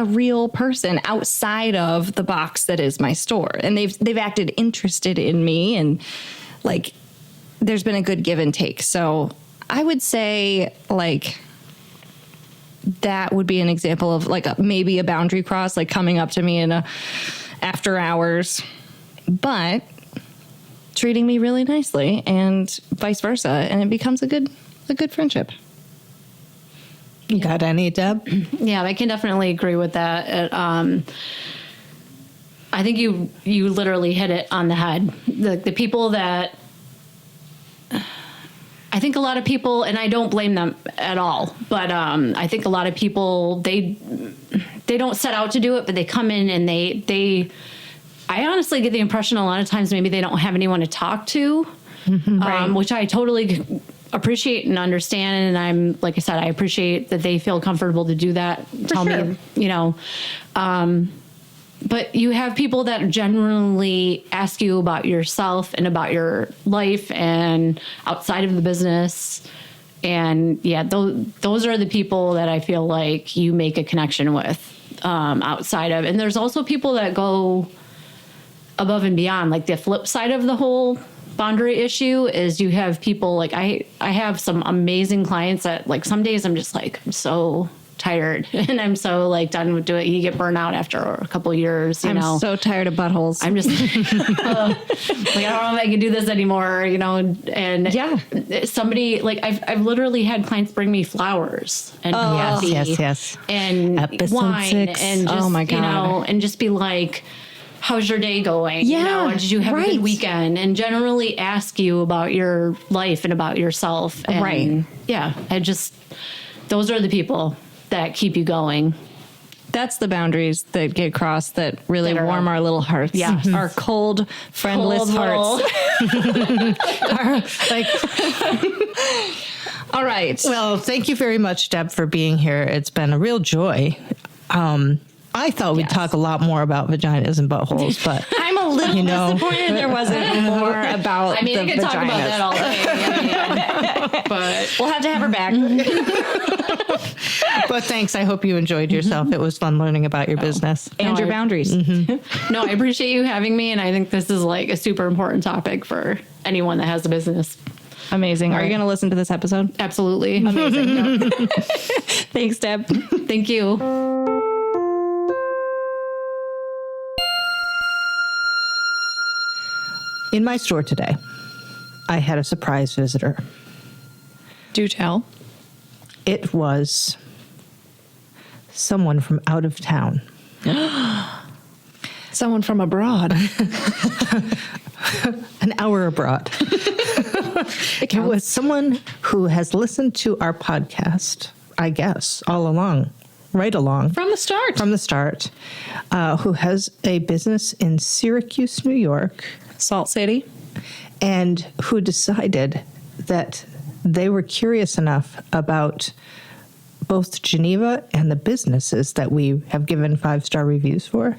Speaker 3: real person outside of the box that is my store, and they've acted interested in me, and like there's been a good give and take. So I would say like that would be an example of like maybe a boundary cross, like coming up to me in a after hours, but treating me really nicely, and vice versa, and it becomes a good friendship.
Speaker 2: You got any, Deb?
Speaker 4: Yeah, I can definitely agree with that. I think you literally hit it on the head. The people that I think a lot of people, and I don't blame them at all, but I think a lot of people, they don't set out to do it, but they come in and I honestly get the impression a lot of times maybe they don't have anyone to talk to, right. Which I totally appreciate and understand. And like I said, I appreciate that they feel comfortable to do that. Tell me, but you have people that generally ask you about yourself and about your life and outside of the business. And yeah, those are the people that I feel like you make a connection with outside of. And there's also people that go above and beyond. Like the flip side of the whole boundary issue is you have people like I have some amazing clients that like some days I'm just like, I'm so tired and I'm so like done with doing it. You get burnt out after a couple of years, you know.
Speaker 3: I'm so tired of buttholes.
Speaker 4: I'm just like, I don't know if I can do this anymore, you know. And yeah, somebody like I've literally had clients bring me flowers and coffee
Speaker 2: yes,
Speaker 4: and
Speaker 2: Episode
Speaker 4: wine
Speaker 2: 6.
Speaker 4: and just,
Speaker 3: oh my God.
Speaker 4: You know, and just be like, how's your day going?
Speaker 3: Yeah,
Speaker 4: you know, and did you have a good weekend? And generally ask you about your life and about yourself. And
Speaker 3: right.
Speaker 4: Yeah, those are the people that keep you going.
Speaker 3: That's the boundaries that get crossed that really warm our little hearts.
Speaker 4: Yeah.
Speaker 3: Our cold, friendless hearts. All right.
Speaker 2: Well, thank you very much, Deb, for being here. It's been a real joy. I thought we'd talk a lot more about vaginas and buttholes, but
Speaker 3: I'm a little disappointed there wasn't more about
Speaker 4: I mean,
Speaker 3: the
Speaker 4: I could
Speaker 3: vaginas.
Speaker 4: talk about that all day. But
Speaker 3: we'll have to have her back.
Speaker 2: But thanks. I hope you enjoyed yourself. It was fun learning about your business.
Speaker 3: And your boundaries.
Speaker 4: No, I appreciate you having me, and I think this is like a super important topic for anyone that has a business.
Speaker 3: Amazing. Are you going to listen to this episode?
Speaker 4: Absolutely.
Speaker 3: Amazing. Thanks, Deb.
Speaker 4: Thank you.
Speaker 2: In my store today, I had a surprise visitor.
Speaker 3: Do tell.
Speaker 2: It was someone from out of town.
Speaker 3: Someone from abroad.
Speaker 2: An hour abroad. It was someone who has listened to our podcast, I guess, all along, right along.
Speaker 3: From the start.
Speaker 2: From the start, who has a business in Syracuse, New York.
Speaker 3: Salt City.
Speaker 2: And who decided that they were curious enough about both Geneva and the businesses that we have given 5-star reviews for,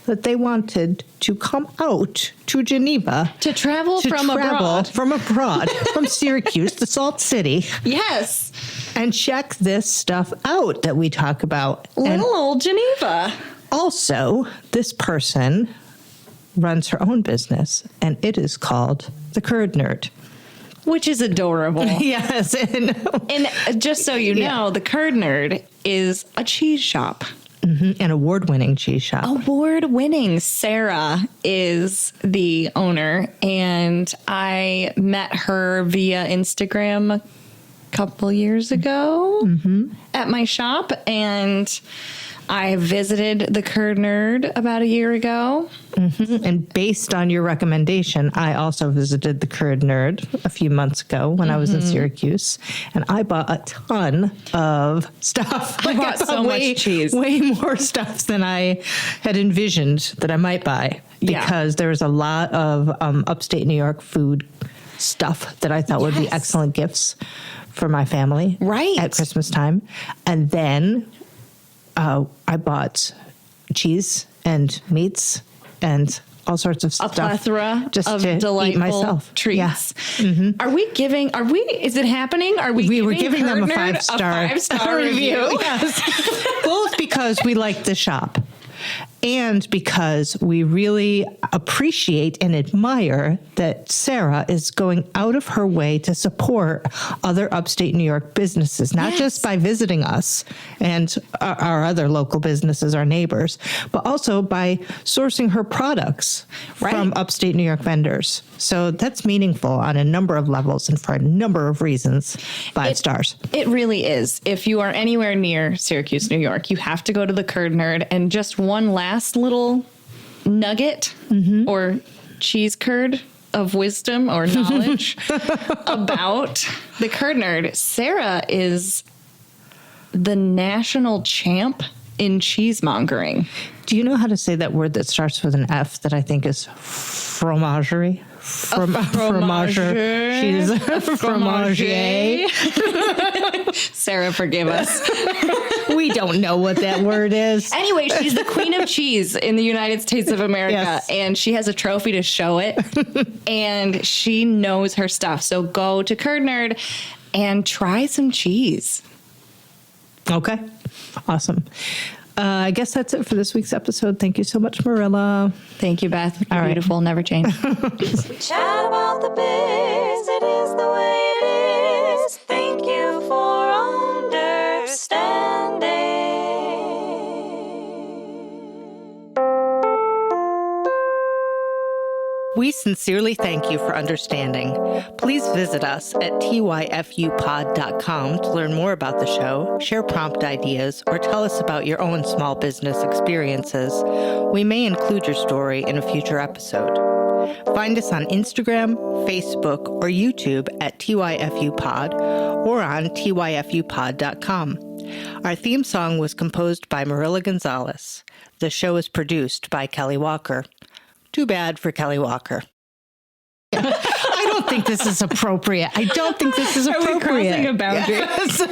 Speaker 2: that they wanted to come out to Geneva.
Speaker 3: To travel from abroad.
Speaker 2: From Syracuse to Salt City.
Speaker 3: Yes.
Speaker 2: And check this stuff out that we talk about.
Speaker 3: Little old Geneva.
Speaker 2: Also, this person runs her own business, and it is called The Curd Nerd.
Speaker 3: Which is adorable.
Speaker 2: Yes.
Speaker 3: And just so you know, The Curd Nerd is a cheese shop.
Speaker 2: Mm-hmm. An award-winning cheese shop.
Speaker 3: Award-winning. Sarah is the owner, and I met her via Instagram a couple years ago at my shop, and I visited the Curd Nerd about a year ago.
Speaker 2: And based on your recommendation, I also visited the Curd Nerd a few months ago when I was in Syracuse, and I bought a ton of stuff.
Speaker 3: I bought so much cheese.
Speaker 2: Way more stuff than I had envisioned that I might buy, because there's a lot of upstate New York food stuff that I thought would be excellent gifts for my family at Christmas time. And then I bought cheese and meats and all sorts of stuff.
Speaker 3: A plethora
Speaker 2: just
Speaker 3: of
Speaker 2: to
Speaker 3: delightful
Speaker 2: eat myself.
Speaker 3: treats.
Speaker 2: Yeah.
Speaker 3: Is it happening?
Speaker 2: We were giving them a
Speaker 3: Curd Nerd
Speaker 2: 5-star
Speaker 3: review?
Speaker 2: Yes. Both because we like the shop and because we really appreciate and admire that Sarah is going out of her way to support other upstate New York businesses, not just by visiting us and our other local businesses, our neighbors, but also by sourcing her products from upstate New York vendors. So that's meaningful on a number of levels and for a number of reasons. 5 stars.
Speaker 3: It really is. If you are anywhere near Syracuse, New York, you have to go to the Curd Nerd. And just one last little nugget or cheese curd of wisdom or knowledge about the Curd Nerd. Sarah is the national champ in cheesemongering.
Speaker 2: Do you know how to say that word that starts with an F that I think is fromagerie? Fromager. She's a fromager.
Speaker 3: Sarah, forgive us.
Speaker 2: We don't know what that word is.
Speaker 3: Anyway, she's the queen of cheese in the United States of America, and she has a trophy to show it, and she knows her stuff. So go to Curd Nerd and try some cheese.
Speaker 2: Okay. Awesome. I guess that's it for this week's episode. Thank you so much, Marilla.
Speaker 3: Thank you, Beth. You're beautiful. Never change.
Speaker 1: We chat about the biz. It is the way it is. Thank you for understanding.
Speaker 2: We sincerely thank you for understanding. Please visit us at tyfupod.com to learn more about the show, share prompt ideas, or tell us about your own small business experiences. We may include your story in a future episode. Find us on Instagram, Facebook, or YouTube at tyfupod or on tyfupod.com. Our theme song was composed by Marilla Gonzalez. The show is produced by Kelly Walker. Too bad for Kelly Walker. I don't think this is appropriate.
Speaker 3: Are we crossing a boundary?
Speaker 2: Yes.